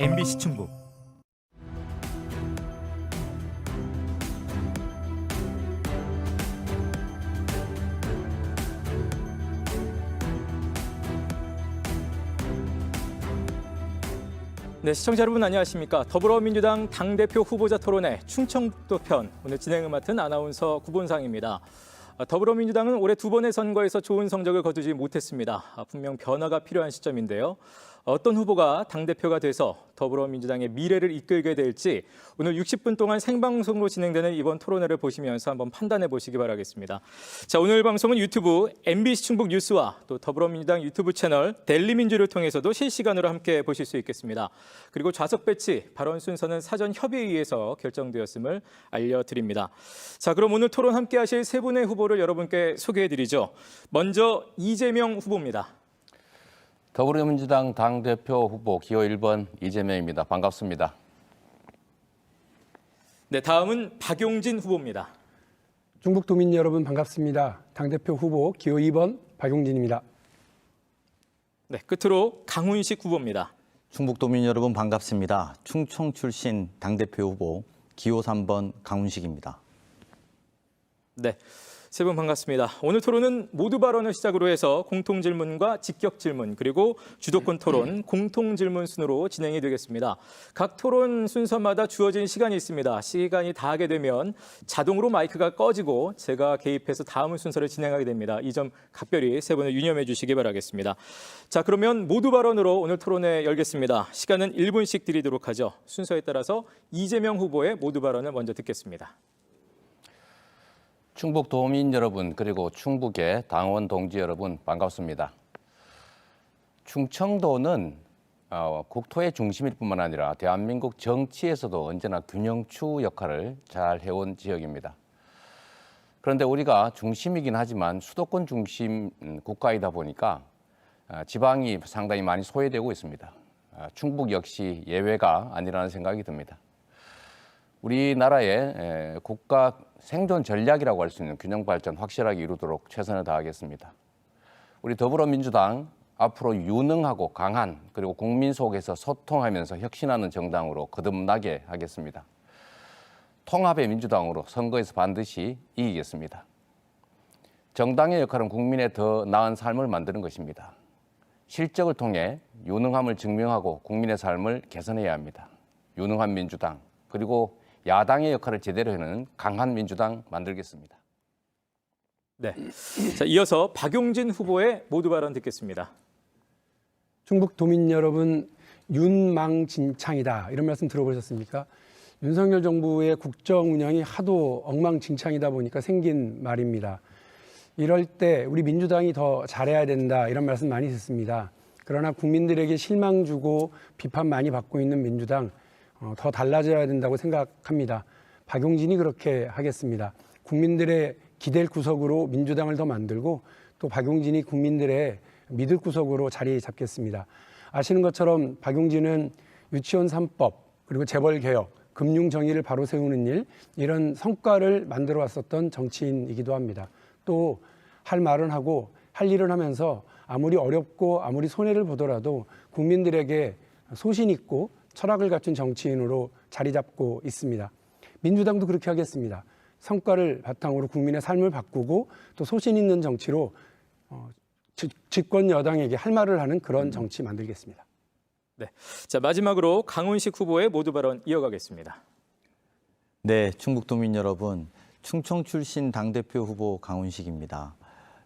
MBC 충북. 네, 시청자 여러분 안녕하십니까? 더불어민주당 당대표 후보자 토론회 충청북도 편 오늘 진행을 맡은 아나운서 구본상입니다. 더불어민주당은 올해 두 번의 선거에서 좋은 성적을 거두지 못했습니다. 분명 변화가 필요한 시점인데요. 어떤 후보가 당대표가 돼서 더불어민주당의 미래를 이끌게 될지 오늘 60분 동안 생방송으로 진행되는 이번 토론회를 보시면서 한번 판단해 보시기 바라겠습니다. 자, 오늘 방송은 유튜브 MBC 충북 뉴스와 또 더불어민주당 유튜브 채널 델리민주를 통해서도 실시간으로 함께 보실 수 있겠습니다. 그리고 좌석 배치, 발언 순서는 사전 협의에 의해서 결정되었음을 알려드립니다. 자, 그럼 오늘 토론 함께 하실 세 분의 후보를 여러분께 소개해 드리죠. 먼저 이재명 후보입니다. 더불어민주당 당대표 후보 기호 1번 이재명입니다. 반갑습니다. 네, 다음은 박용진 후보입니다. 충북도민 여러분 반갑습니다. 당대표 후보 기호 2번 박용진입니다. 네, 끝으로 강훈식 후보입니다. 충북도민 여러분 반갑습니다. 충청 출신 당대표 후보 기호 3번 강훈식입니다. 네, 세 분 반갑습니다. 오늘 토론은 모두 발언을 시작으로 해서 공통질문과 직격질문 그리고 주도권 토론, 공통질문 순으로 진행이 되겠습니다. 각 토론 순서마다 주어진 시간이 있습니다. 시간이 다하게 되면 자동으로 마이크가 꺼지고 제가 개입해서 다음 순서를 진행하게 됩니다. 이 점 각별히 세 분을 유념해 주시기 바라겠습니다. 자, 그러면 모두 발언으로 오늘 토론회 열겠습니다. 시간은 1분씩 드리도록 하죠. 순서에 따라서 이재명 후보의 모두 발언을 먼저 듣겠습니다. 충북 도민 여러분 그리고 충북의 당원 동지 여러분 반갑습니다. 충청도는 국토의 중심일 뿐만 아니라 대한민국 정치에서도 언제나 균형추 역할을 잘 해온 지역입니다. 그런데 우리가 중심이긴 하지만 수도권 중심 국가이다 보니까 지방이 상당히 많이 소외되고 있습니다. 충북 역시 예외가 아니라는 생각이 듭니다. 우리나라의 국가 생존 전략이라고 할 수 있는 균형 발전 확실하게 이루도록 최선을 다하겠습니다. 우리 더불어민주당 앞으로 유능하고 강한 그리고 국민 속에서 소통하면서 혁신하는 정당으로 거듭나게 하겠습니다. 통합의 민주당으로 선거에서 반드시 이기겠습니다. 정당의 역할은 국민의 더 나은 삶을 만드는 것입니다. 실적을 통해 유능함을 증명하고 국민의 삶을 개선해야 합니다. 유능한 민주당 그리고 야당의 역할을 제대로 하는 강한 민주당 만들겠습니다. 네, 자, 이어서 박용진 후보의 모두 발언 듣겠습니다. 충북도민 여러분 윤망진창이다 이런 말씀 들어보셨습니까? 윤석열 정부의 국정 운영이 하도 엉망진창이다 보니까 생긴 말입니다. 이럴 때 우리 민주당이 더 잘해야 된다 이런 말씀 많이 듣습니다. 그러나 국민들에게 실망 주고 비판 많이 받고 있는 민주당 더 달라져야 된다고 생각합니다. 박용진이 그렇게 하겠습니다. 국민들의 기댈 구석으로 민주당을 더 만들고 또 박용진이 국민들의 믿을 구석으로 자리 잡겠습니다. 아시는 것처럼 박용진은 유치원 3법 그리고 재벌개혁, 금융정의를 바로 세우는 일 이런 성과를 만들어 왔었던 정치인이기도 합니다. 또 할 말은 하고 할 일은 하면서 아무리 어렵고 아무리 손해를 보더라도 국민들에게 소신 있고 철학을 갖춘 정치인으로 자리 잡고 있습니다. 민주당도 그렇게 하겠습니다. 성과를 바탕으로 국민의 삶을 바꾸고 또 소신 있는 정치로 집권 여당에게 할 말을 하는 그런 정치 만들겠습니다. 네, 자, 마지막으로 강훈식 후보의 모두 발언 이어가겠습니다. 네, 충북도민 여러분, 충청 출신 당대표 후보 강훈식입니다.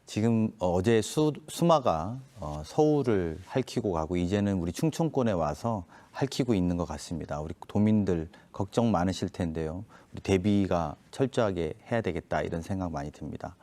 지금 어제 수마가 서울을 핥히고 가고 이제는 우리 충청권에 와서 핥히고 있는 것 같습니다. 우리 도민들 걱정 많으실 텐데요. 우리 대비가 철저하게 해야 되겠다 이런 생각 많이 듭니다.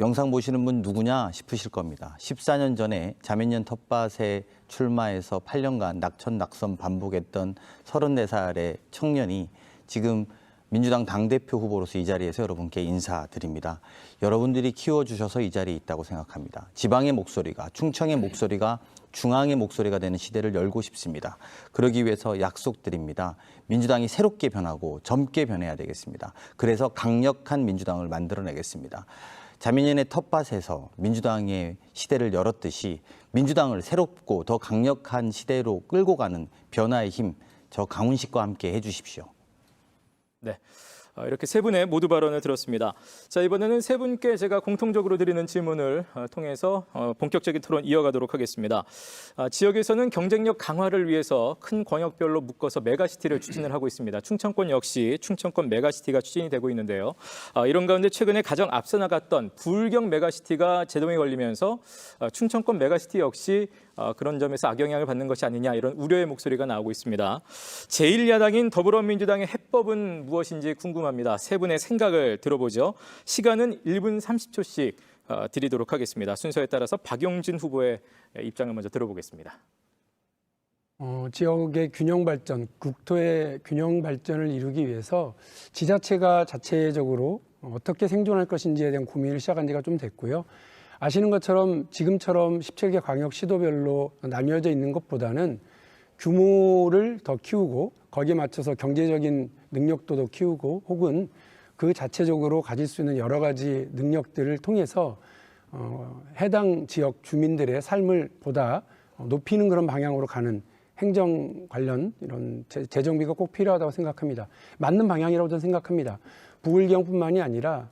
영상 보시는 분 누구냐 싶으실 겁니다. 14년 전에 자민련 텃밭에 출마해서 8년간 낙천 낙선 반복했던 34살의 청년이 지금 민주당 당대표 후보로서 이 자리에서 여러분께 인사드립니다. 여러분들이 키워주셔서 이 자리에 있다고 생각합니다. 지방의 목소리가, 충청의 목소리가 중앙의 목소리가 되는 시대를 열고 싶습니다. 그러기 위해서 약속드립니다. 민주당이 새롭게 변하고 젊게 변해야 되겠습니다. 그래서 강력한 민주당을 만들어내겠습니다. 자민련의 텃밭에서 민주당의 시대를 열었듯이 민주당을 새롭고 더 강력한 시대로 끌고 가는 변화의 힘, 저 강훈식과 함께 해주십시오. 네. 이렇게 세 분의 모두 발언을 들었습니다. 자, 이번에는 세 분께 제가 공통적으로 드리는 질문을 통해서 본격적인 토론 이어가도록 하겠습니다. 지역에서는 경쟁력 강화를 위해서 큰 광역별로 묶어서 메가시티를 추진을 하고 있습니다. 충청권 역시 충청권 메가시티가 추진이 되고 있는데요. 이런 가운데 최근에 가장 앞서 나갔던 부울경 메가시티가 제동에 걸리면서 충청권 메가시티 역시 그런 점에서 악영향을 받는 것이 아니냐 이런 우려의 목소리가 나오고 있습니다. 제1야당인 더불어민주당의 해법은 무엇인지 궁금합니다. 세 분의 생각을 들어보죠. 시간은 1분 30초씩 드리도록 하겠습니다. 순서에 따라서 박용진 후보의 입장을 먼저 들어보겠습니다. 지역의 균형 발전, 국토의 균형 발전을 이루기 위해서 지자체가 자체적으로 어떻게 생존할 것인지에 대한 고민을 시작한 지가 좀 됐고요. 아시는 것처럼 지금처럼 17개 광역 시도별로 나뉘어져 있는 것보다는 규모를 더 키우고 거기에 맞춰서 경제적인 능력도 더 키우고 혹은 그 자체적으로 가질 수 있는 여러 가지 능력들을 통해서 해당 지역 주민들의 삶을 보다 높이는 그런 방향으로 가는 행정 관련 이런 재정비가 꼭 필요하다고 생각합니다. 맞는 방향이라고 저는 생각합니다. 부울경뿐만이 아니라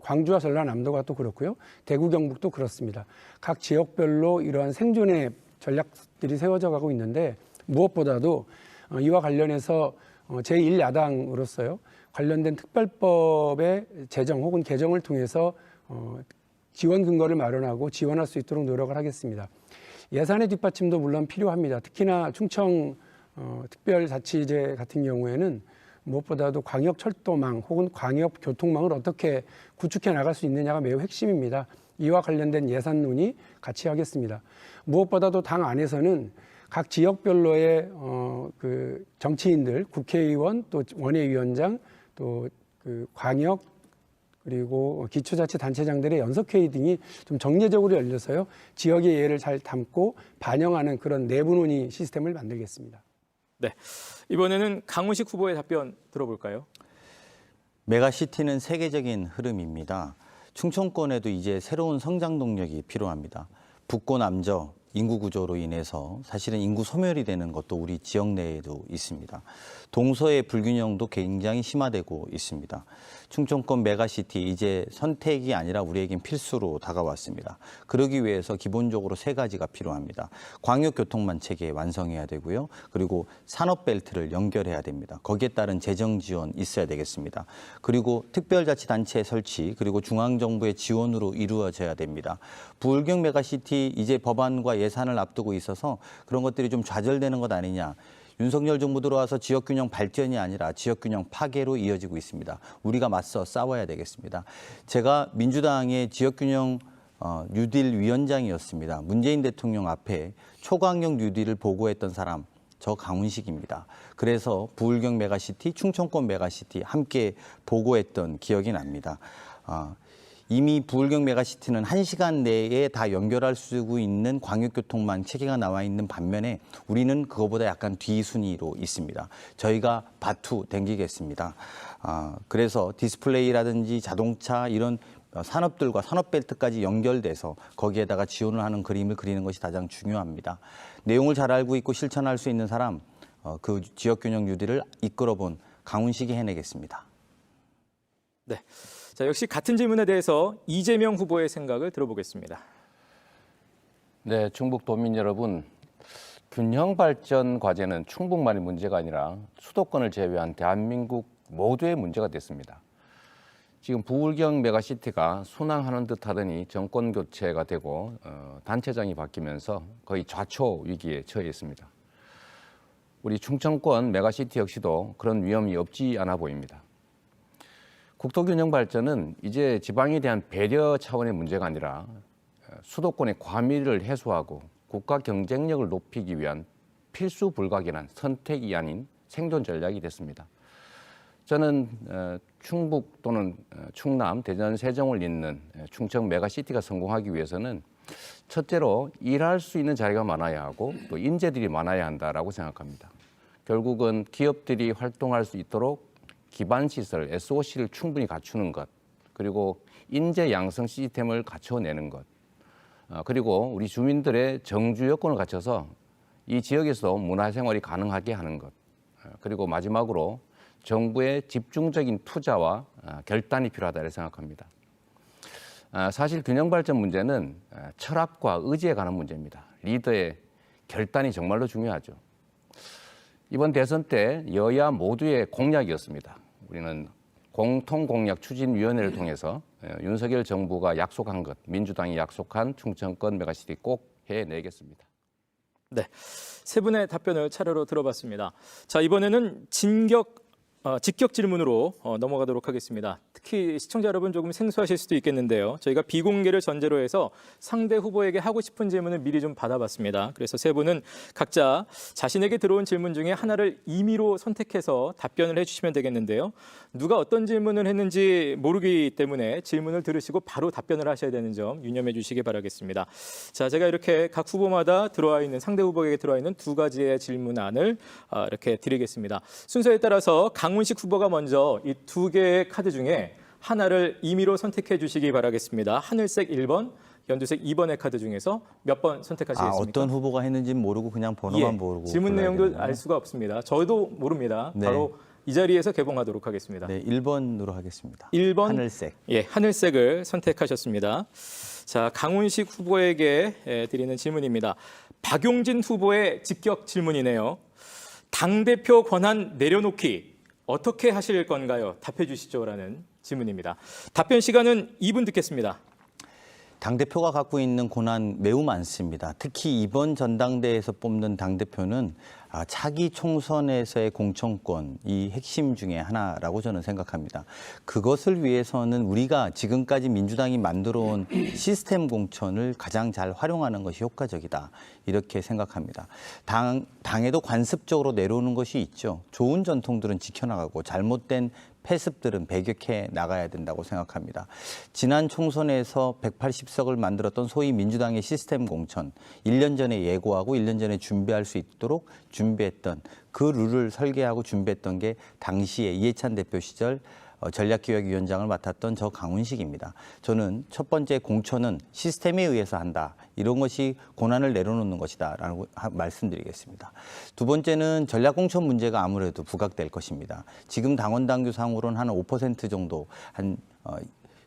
광주와 전라남도가 또 그렇고요. 대구 경북도 그렇습니다. 각 지역별로 이러한 생존의 전략들이 세워져 가고 있는데 무엇보다도 이와 관련해서 제1야당으로서요. 관련된 특별법의 제정 혹은 개정을 통해서 지원 근거를 마련하고 지원할 수 있도록 노력을 하겠습니다. 예산의 뒷받침도 물론 필요합니다. 특히나 충청 특별자치제 같은 경우에는 무엇보다도 광역철도망 혹은 광역교통망을 어떻게 구축해 나갈 수 있느냐가 매우 핵심입니다. 이와 관련된 예산 논의 같이 하겠습니다. 무엇보다도 당 안에서는 각 지역별로의 그 정치인들, 국회의원, 또 원외위원장, 또 그 광역 그리고 기초자치단체장들의 연석회의 등이 좀 정례적으로 열려서요. 지역의 예를 잘 담고 반영하는 그런 내부 논의 시스템을 만들겠습니다. 네, 이번에는 강훈식 후보의 답변 들어볼까요? 메가시티는 세계적인 흐름입니다. 충청권에도 이제 새로운 성장 동력이 필요합니다. 북고 남저 인구 구조로 인해서 사실은 인구 소멸이 되는 것도 우리 지역 내에도 있습니다. 동서의 불균형도 굉장히 심화되고 있습니다. 충청권 메가시티 이제 선택이 아니라 우리에겐 필수로 다가왔습니다. 그러기 위해서 기본적으로 세 가지가 필요합니다. 광역교통망 체계 완성해야 되고요. 그리고 산업벨트를 연결해야 됩니다. 거기에 따른 재정 지원 있어야 되겠습니다. 그리고 특별자치단체 설치 그리고 중앙정부의 지원으로 이루어져야 됩니다. 부울경 메가시티 이제 법안과 예산을 앞두고 있어서 그런 것들이 좀 좌절되는 것 아니냐. 윤석열 정부 들어와서 지역균형 발전이 아니라 지역균형 파괴로 이어지고 있습니다. 우리가 맞서 싸워야 되겠습니다. 제가 민주당의 지역균형 뉴딜 위원장이었습니다. 문재인 대통령 앞에 초강력 뉴딜을 보고했던 사람 저 강훈식입니다. 그래서 부울경 메가시티, 충청권 메가시티 함께 보고했던 기억이 납니다. 이미 부울경 메가시티는 1시간 내에 다 연결할 수 있는 광역교통망 체계가 나와 있는 반면에 우리는 그거보다 약간 뒤순위로 있습니다. 저희가 바투 댕기겠습니다. 그래서 디스플레이라든지 자동차 이런 산업들과 산업벨트까지 연결돼서 거기에다가 지원을 하는 그림을 그리는 것이 가장 중요합니다. 내용을 잘 알고 있고 실천할 수 있는 사람, 그 지역균형 뉴딜을 이끌어본 강훈식이 해내겠습니다. 네. 자, 역시 같은 질문에 대해서 이재명 후보의 생각을 들어보겠습니다. 네, 충북 도민 여러분, 균형 발전 과제는 충북만의 문제가 아니라 수도권을 제외한 대한민국 모두의 문제가 됐습니다. 지금 부울경 메가시티가 순항하는 듯 하더니 정권 교체가 되고 단체장이 바뀌면서 거의 좌초 위기에 처해 있습니다. 우리 충청권 메가시티 역시도 그런 위험이 없지 않아 보입니다. 국토균형 발전은 이제 지방에 대한 배려 차원의 문제가 아니라 수도권의 과밀을 해소하고 국가 경쟁력을 높이기 위한 필수 불가결한 선택이 아닌 생존 전략이 됐습니다. 저는 충북 또는 충남, 대전, 세종을 잇는 충청 메가시티가 성공하기 위해서는 첫째로 일할 수 있는 자리가 많아야 하고 또 인재들이 많아야 한다라고 생각합니다. 결국은 기업들이 활동할 수 있도록 기반시설, SOC를 충분히 갖추는 것, 그리고 인재 양성 시스템을 갖춰내는 것, 그리고 우리 주민들의 정주 여건을 갖춰서 이 지역에서 문화생활이 가능하게 하는 것. 그리고 마지막으로 정부의 집중적인 투자와 결단이 필요하다 이렇게 생각합니다. 사실 균형 발전 문제는 철학과 의지에 관한 문제입니다. 리더의 결단이 정말로 중요하죠. 이번 대선 때 여야 모두의 공약이었습니다. 우리는 공통공약추진위원회를 통해서 윤석열 정부가 약속한 것, 민주당이 약속한 충청권 메가시티 꼭 해내겠습니다. 네, 세 분의 답변을 차례로 들어봤습니다. 자, 이번에는 직격 질문으로 넘어가도록 하겠습니다. 특히 시청자 여러분 조금 생소하실 수도 있겠는데요. 저희가 비공개를 전제로 해서 상대 후보에게 하고 싶은 질문을 미리 좀 받아봤습니다. 그래서 세 분은 각자 자신에게 들어온 질문 중에 하나를 임의로 선택해서 답변을 해주시면 되겠는데요. 누가 어떤 질문을 했는지 모르기 때문에 질문을 들으시고 바로 답변을 하셔야 되는 점 유념해 주시기 바라겠습니다. 자, 제가 이렇게 각 후보마다 들어와 있는 상대 후보에게 들어와 있는 두 가지의 질문안을 이렇게 드리겠습니다. 순서에 따라서 강훈식 후보가 먼저 이 두 개의 카드 중에 하나를 임의로 선택해 주시기 바라겠습니다. 하늘색 1번, 연두색 2번의 카드 중에서 몇 번 선택하시겠습니까? 어떤 후보가 했는지는 모르고 그냥 번호만 예, 모르고 질문 골라야 내용도 되는군요. 알 수가 없습니다. 저도 모릅니다. 네. 바로 이 자리에서 개봉하도록 하겠습니다. 네, 1번으로 하겠습니다. 1번 하늘색. 예, 하늘색을 선택하셨습니다. 자, 강훈식 후보에게 드리는 질문입니다. 박용진 후보의 직격 질문이네요. 당대표 권한 내려놓기 어떻게 하실 건가요? 답해 주시죠라는 질문입니다. 답변 시간은 2분 듣겠습니다. 당대표가 갖고 있는 권한 매우 많습니다. 특히 이번 전당대회에서 뽑는 당대표는 차기 총선에서의 공천권이 핵심 중에 하나라고 저는 생각합니다. 그것을 위해서는 우리가 지금까지 민주당이 만들어온 시스템 공천을 가장 잘 활용하는 것이 효과적이다. 이렇게 생각합니다. 당에도 관습적으로 내려오는 것이 있죠. 좋은 전통들은 지켜나가고 잘못된 폐습들은 배격해 나가야 된다고 생각합니다. 지난 총선에서 180석을 만들었던 소위 민주당의 시스템 공천, 1년 전에 예고하고 1년 전에 준비할 수 있도록 준비했던 그 룰을 설계하고 준비했던 게 당시에 이해찬 대표 시절 전략기획위원장을 맡았던 저 강훈식입니다. 저는 첫 번째 공천은 시스템에 의해서 한다. 이런 것이 고난을 내려놓는 것이다 라고 말씀드리겠습니다. 두 번째는 전략공천 문제가 아무래도 부각될 것입니다. 지금 당원 당규상으로는 한 5% 정도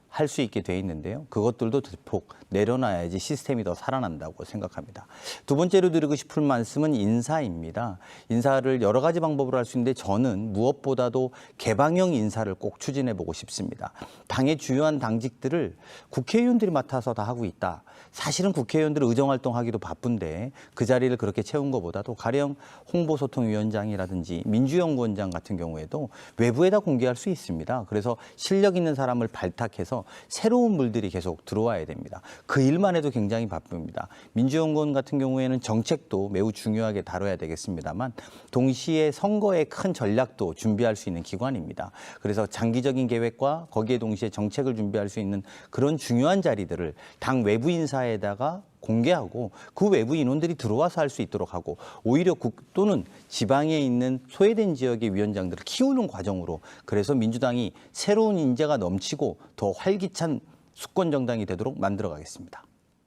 할 수 있게 돼 있는데요. 그것들도 대폭 내려놔야지 시스템이 더 살아난다고 생각합니다. 두 번째로 드리고 싶은 말씀은 인사입니다. 인사를 여러 가지 방법으로 할 수 있는데 저는 무엇보다도 개방형 인사를 꼭 추진해 보고 싶습니다. 당의 주요한 당직들을 국회의원들이 맡아서 다 하고 있다. 사실은 국회의원들은 의정활동하기도 바쁜데 그 자리를 그렇게 채운 것보다도 가령 홍보소통위원장이라든지 민주연구원장 같은 경우에도 외부에다 공개할 수 있습니다. 그래서 실력 있는 사람을 발탁해서 새로운 물들이 계속 들어와야 됩니다. 그 일만 해도 굉장히 바쁩니다. 민주연구원 같은 경우에는 정책도 매우 중요하게 다뤄야 되겠습니다만 동시에 선거의 큰 전략도 준비할 수 있는 기관입니다. 그래서 장기적인 계획과 거기에 동시에 정책을 준비할 수 있는 그런 중요한 자리들을 당 외부 인사에다가 공개하고 그 외부 인원들이 들어와서 할 수 있도록 하고 오히려 국 또는 지방에 있는 소외된 지역의 위원장들을 키우는 과정으로 그래서 민주당이 새로운 인재가 넘치고 더 활기찬 수권 정당이 되도록 만들어 가겠습니다.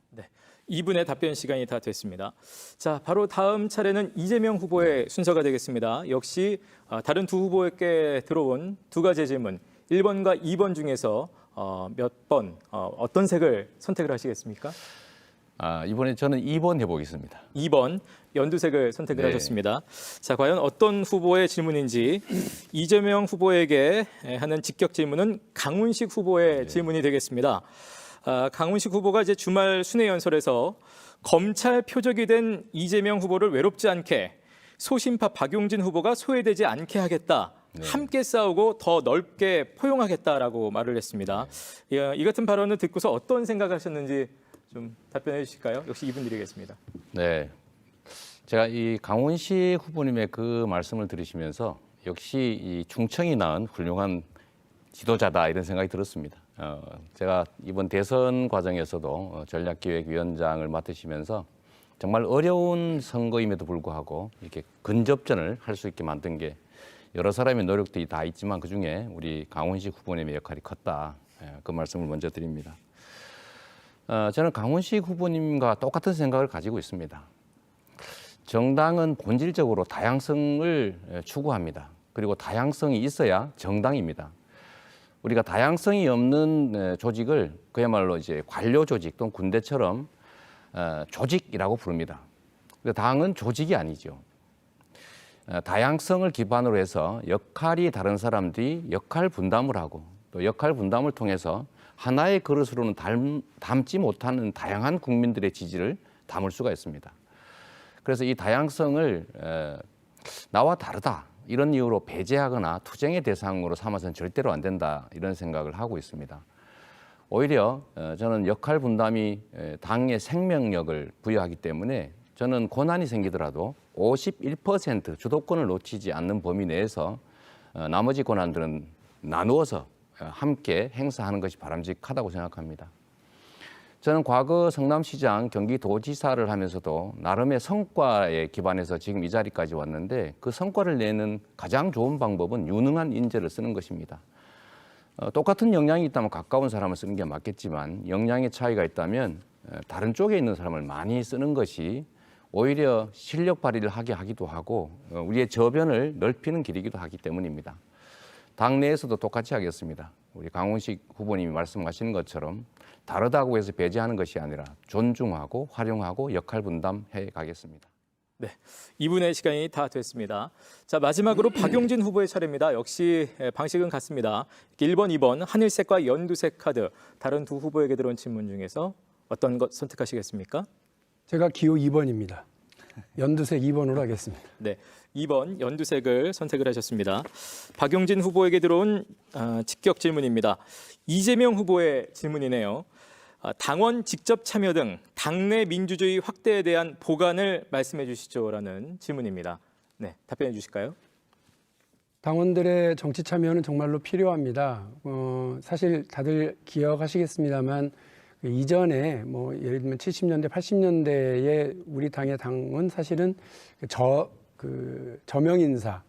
네, 2분의 답변 시간이 다 됐습니다. 자, 바로 다음 차례는 이재명 후보의 순서가 되겠습니다. 역시 다른 두 후보에게 들어온 두 가지 질문 1번과 2번 중에서 몇 번 어떤 색을 선택을 하시겠습니까? 이번에 저는 2번 해보겠습니다. 2번 연두색을 선택을 네. 하셨습니다. 자, 과연 어떤 후보의 질문인지 이재명 후보에게 하는 직격 질문은 강훈식 후보의 질문이 되겠습니다. 강훈식 후보가 이제 주말 순회 연설에서 검찰 표적이 된 이재명 후보를 외롭지 않게 소신파 박용진 후보가 소외되지 않게 하겠다. 함께 싸우고 더 넓게 포용하겠다라고 말을 했습니다. 이 같은 발언을 듣고서 어떤 생각하셨는지 좀 답변해 주실까요? 역시 2분 드리겠습니다. 네, 제가 이 강훈식 후보님의 그 말씀을 들으시면서 역시 이 충청이 낳은 훌륭한 지도자다 이런 생각이 들었습니다. 제가 이번 대선 과정에서도 전략기획위원장을 맡으시면서 정말 어려운 선거임에도 불구하고 이렇게 근접전을 할 수 있게 만든 게 여러 사람의 노력들이 다 있지만 그중에 우리 강훈식 후보님의 역할이 컸다. 그 말씀을 먼저 드립니다. 저는 강훈식 후보님과 똑같은 생각을 가지고 있습니다. 정당은 본질적으로 다양성을 추구합니다. 그리고 다양성이 있어야 정당입니다. 우리가 다양성이 없는 조직을 그야말로 이제 관료 조직 또는 군대처럼 조직이라고 부릅니다. 당은 조직이 아니죠. 다양성을 기반으로 해서 역할이 다른 사람들이 역할 분담을 하고 또 역할 분담을 통해서 하나의 그릇으로는 담지 못하는 다양한 국민들의 지지를 담을 수가 있습니다. 그래서 이 다양성을 나와 다르다 이런 이유로 배제하거나 투쟁의 대상으로 삼아서는 절대로 안 된다 이런 생각을 하고 있습니다. 오히려 저는 역할 분담이 당의 생명력을 부여하기 때문에 저는 고난이 생기더라도 51% 주도권을 놓치지 않는 범위 내에서 나머지 권한들은 나누어서 함께 행사하는 것이 바람직하다고 생각합니다. 저는 과거 성남시장, 경기도지사를 하면서도 나름의 성과에 기반해서 지금 이 자리까지 왔는데 그 성과를 내는 가장 좋은 방법은 유능한 인재를 쓰는 것입니다. 똑같은 역량이 있다면 가까운 사람을 쓰는 게 맞겠지만 역량의 차이가 있다면 다른 쪽에 있는 사람을 많이 쓰는 것이 오히려 실력 발휘를 하게 하기도 하고 우리의 저변을 넓히는 길이기도 하기 때문입니다. 당내에서도 똑같이 하겠습니다. 우리 강훈식 후보님이 말씀하시는 것처럼 다르다고 해서 배제하는 것이 아니라 존중하고 활용하고 역할 분담해 가겠습니다. 네, 2분의 시간이 다 됐습니다. 자, 마지막으로 박용진 후보의 차례입니다. 역시 방식은 같습니다. 1번, 2번 하늘색과 연두색 카드. 다른 두 후보에게 들어온 질문 중에서 어떤 것 선택하시겠습니까? 제가 기호 2번입니다. 연두색 2번으로 하겠습니다. 네, 2번 연두색을 선택을 하셨습니다. 박용진 후보에게 들어온 직격 질문입니다. 이재명 후보의 질문이네요. 당원 직접 참여 등 당내 민주주의 확대에 대한 보관을 말씀해 주시죠라는 질문입니다. 네, 답변해 주실까요? 당원들의 정치 참여는 정말로 필요합니다. 사실 다들 기억하시겠습니다만 이전에 뭐 예를 들면 70년대, 80년대에 우리 당의 당은 사실은 저명 인사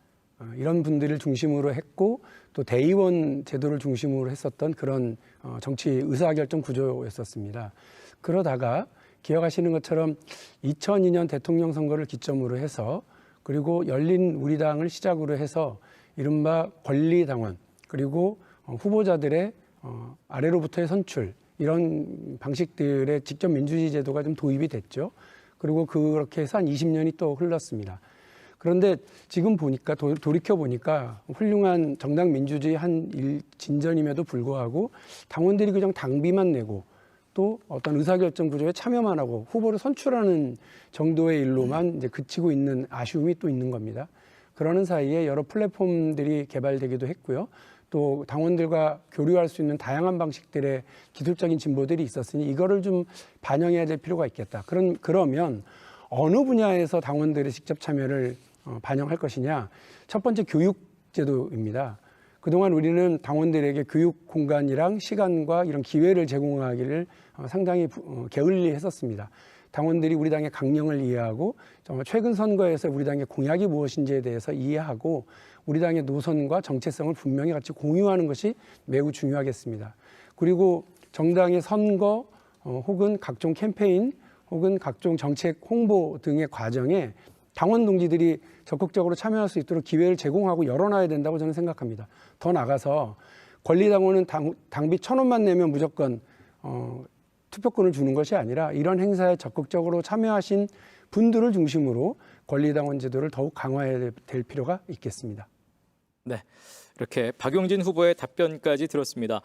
이런 분들을 중심으로 했고 또 대의원 제도를 중심으로 했었던 그런 정치 의사결정 구조였었습니다. 그러다가 기억하시는 것처럼 2002년 대통령 선거를 기점으로 해서 그리고 열린 우리당을 시작으로 해서 이른바 권리당원 그리고 후보자들의 아래로부터의 선출 이런 방식들의 직접 민주주의 제도가 좀 도입이 됐죠. 그리고 그렇게 해서 한 20년이 또 흘렀습니다. 그런데 지금 보니까 돌이켜 보니까 훌륭한 정당 민주주의 한 진전임에도 불구하고 당원들이 그냥 당비만 내고 또 어떤 의사결정 구조에 참여만 하고 후보를 선출하는 정도의 일로만 이제 그치고 있는 아쉬움이 또 있는 겁니다. 그러는 사이에 여러 플랫폼들이 개발되기도 했고요. 또 당원들과 교류할 수 있는 다양한 방식들의 기술적인 진보들이 있었으니 이거를 좀 반영해야 될 필요가 있겠다. 그러면 어느 분야에서 당원들의 직접 참여를 반영할 것이냐. 첫 번째 교육제도입니다. 그동안 우리는 당원들에게 교육 공간이랑 시간과 이런 기회를 제공하기를 상당히 게을리했었습니다. 당원들이 우리 당의 강령을 이해하고 정말 최근 선거에서 우리 당의 공약이 무엇인지에 대해서 이해하고 우리 당의 노선과 정체성을 분명히 같이 공유하는 것이 매우 중요하겠습니다. 그리고 정당의 선거 혹은 각종 캠페인 혹은 각종 정책 홍보 등의 과정에 당원 동지들이 적극적으로 참여할 수 있도록 기회를 제공하고 열어놔야 된다고 저는 생각합니다. 더 나가서 권리당원은 당비 1,000원만 내면 무조건 투표권을 주는 것이 아니라 이런 행사에 적극적으로 참여하신 분들을 중심으로 권리당원 제도를 더욱 강화해야 될 필요가 있겠습니다. 네, 이렇게 박용진 후보의 답변까지 들었습니다.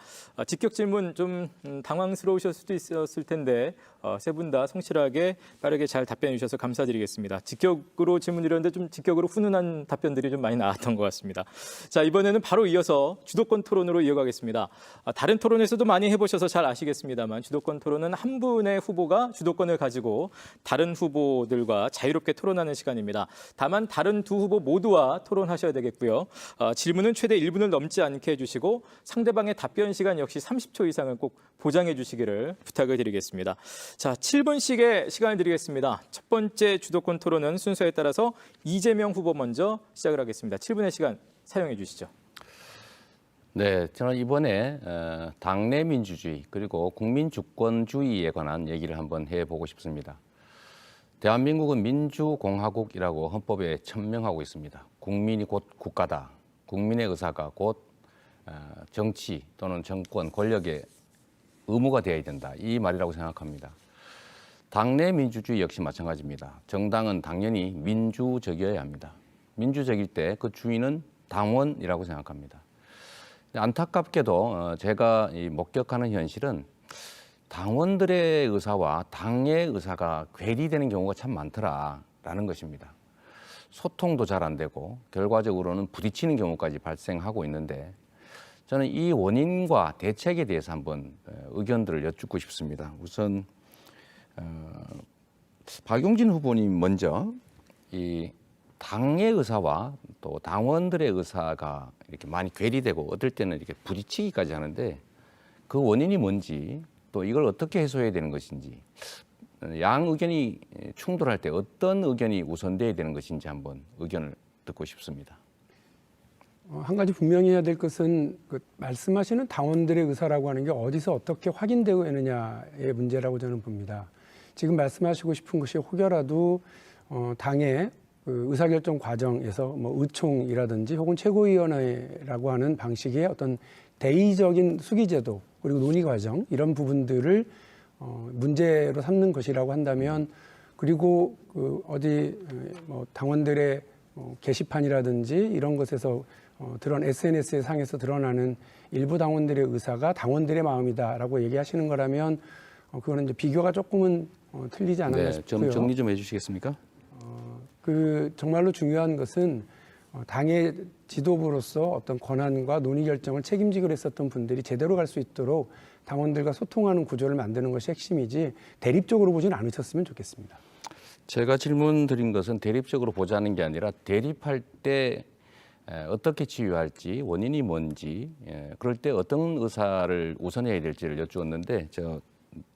직격 질문 좀 당황스러우실 수도 있었을 텐데 세 분 다 성실하게 빠르게 잘 답변해 주셔서 감사드리겠습니다. 직격으로 질문 드렸는데 좀 직격으로 훈훈한 답변들이 좀 많이 나왔던 것 같습니다. 자, 이번에는 바로 이어서 주도권 토론으로 이어가겠습니다. 다른 토론에서도 많이 해보셔서 잘 아시겠습니다만 주도권 토론은 한 분의 후보가 주도권을 가지고 다른 후보들과 자유롭게 토론하는 시간입니다. 다만 다른 두 후보 모두와 토론하셔야 되겠고요. 질문은 최대 1분을 넘지 않게 해주시고 상대방의 답변 시간 역시 30초 이상을 꼭 보장해 주시기를 부탁을 드리겠습니다. 자, 7분씩의 시간을 드리겠습니다. 첫 번째 주도권 토론은 순서에 따라서 이재명 후보 먼저 시작을 하겠습니다. 7분의 시간 사용해 주시죠. 네, 저는 이번에 당내 민주주의 그리고 국민 주권주의에 관한 얘기를 한번 해보고 싶습니다. 대한민국은 민주공화국이라고 헌법에 천명하고 있습니다. 국민이 곧 국가다. 국민의 의사가 곧 정치 또는 정권, 권력의 의무가 되어야 된다. 이 말이라고 생각합니다. 당내 민주주의 역시 마찬가지입니다. 정당은 당연히 민주적이어야 합니다. 민주적일 때 그 주인은 당원이라고 생각합니다. 안타깝게도 제가 목격하는 현실은 당원들의 의사와 당의 의사가 괴리되는 경우가 참 많더라라는 것입니다. 소통도 잘 안 되고 결과적으로는 부딪히는 경우까지 발생하고 있는데 저는 이 원인과 대책에 대해서 한번 의견들을 여쭙고 싶습니다. 우선 박용진 후보님 먼저 이 당의 의사와 또 당원들의 의사가 이렇게 많이 괴리되고 어떨 때는 이렇게 부딪히기까지 하는데 그 원인이 뭔지 또 이걸 어떻게 해소해야 되는 것인지 양 의견이 충돌할 때 어떤 의견이 우선돼야 되는 것인지 한번 의견을 듣고 싶습니다. 한 가지 분명히 해야 될 것은 그 말씀하시는 당원들의 의사라고 하는 게 어디서 어떻게 확인되고 있느냐의 문제라고 저는 봅니다. 지금 말씀하시고 싶은 것이 혹여라도 당의 그 의사결정 과정에서 뭐 의총이라든지 혹은 최고위원회라고 하는 방식의 어떤 대의적인 수기제도 그리고 논의 과정 이런 부분들을 문제로 삼는 것이라고 한다면 그리고 그 어디 뭐 당원들의 게시판이라든지 이런 것에서 드러난 SNS 상에서 드러나는 일부 당원들의 의사가 당원들의 마음이다라고 얘기하시는 거라면 그거는 이제 비교가 조금은 틀리지 않았나 싶고요. 좀 정리 좀 해주시겠습니까? 그 정말로 중요한 것은 당의 지도부로서 어떤 권한과 논의 결정을 책임지기로 했었던 분들이 제대로 갈 수 있도록 당원들과 소통하는 구조를 만드는 것이 핵심이지 대립적으로 보지는 않으셨으면 좋겠습니다. 제가 질문 드린 것은 대립적으로 보자는 게 아니라 대립할 때 어떻게 치유할지 원인이 뭔지 그럴 때 어떤 의사를 우선해야 될지를 여쭈었는데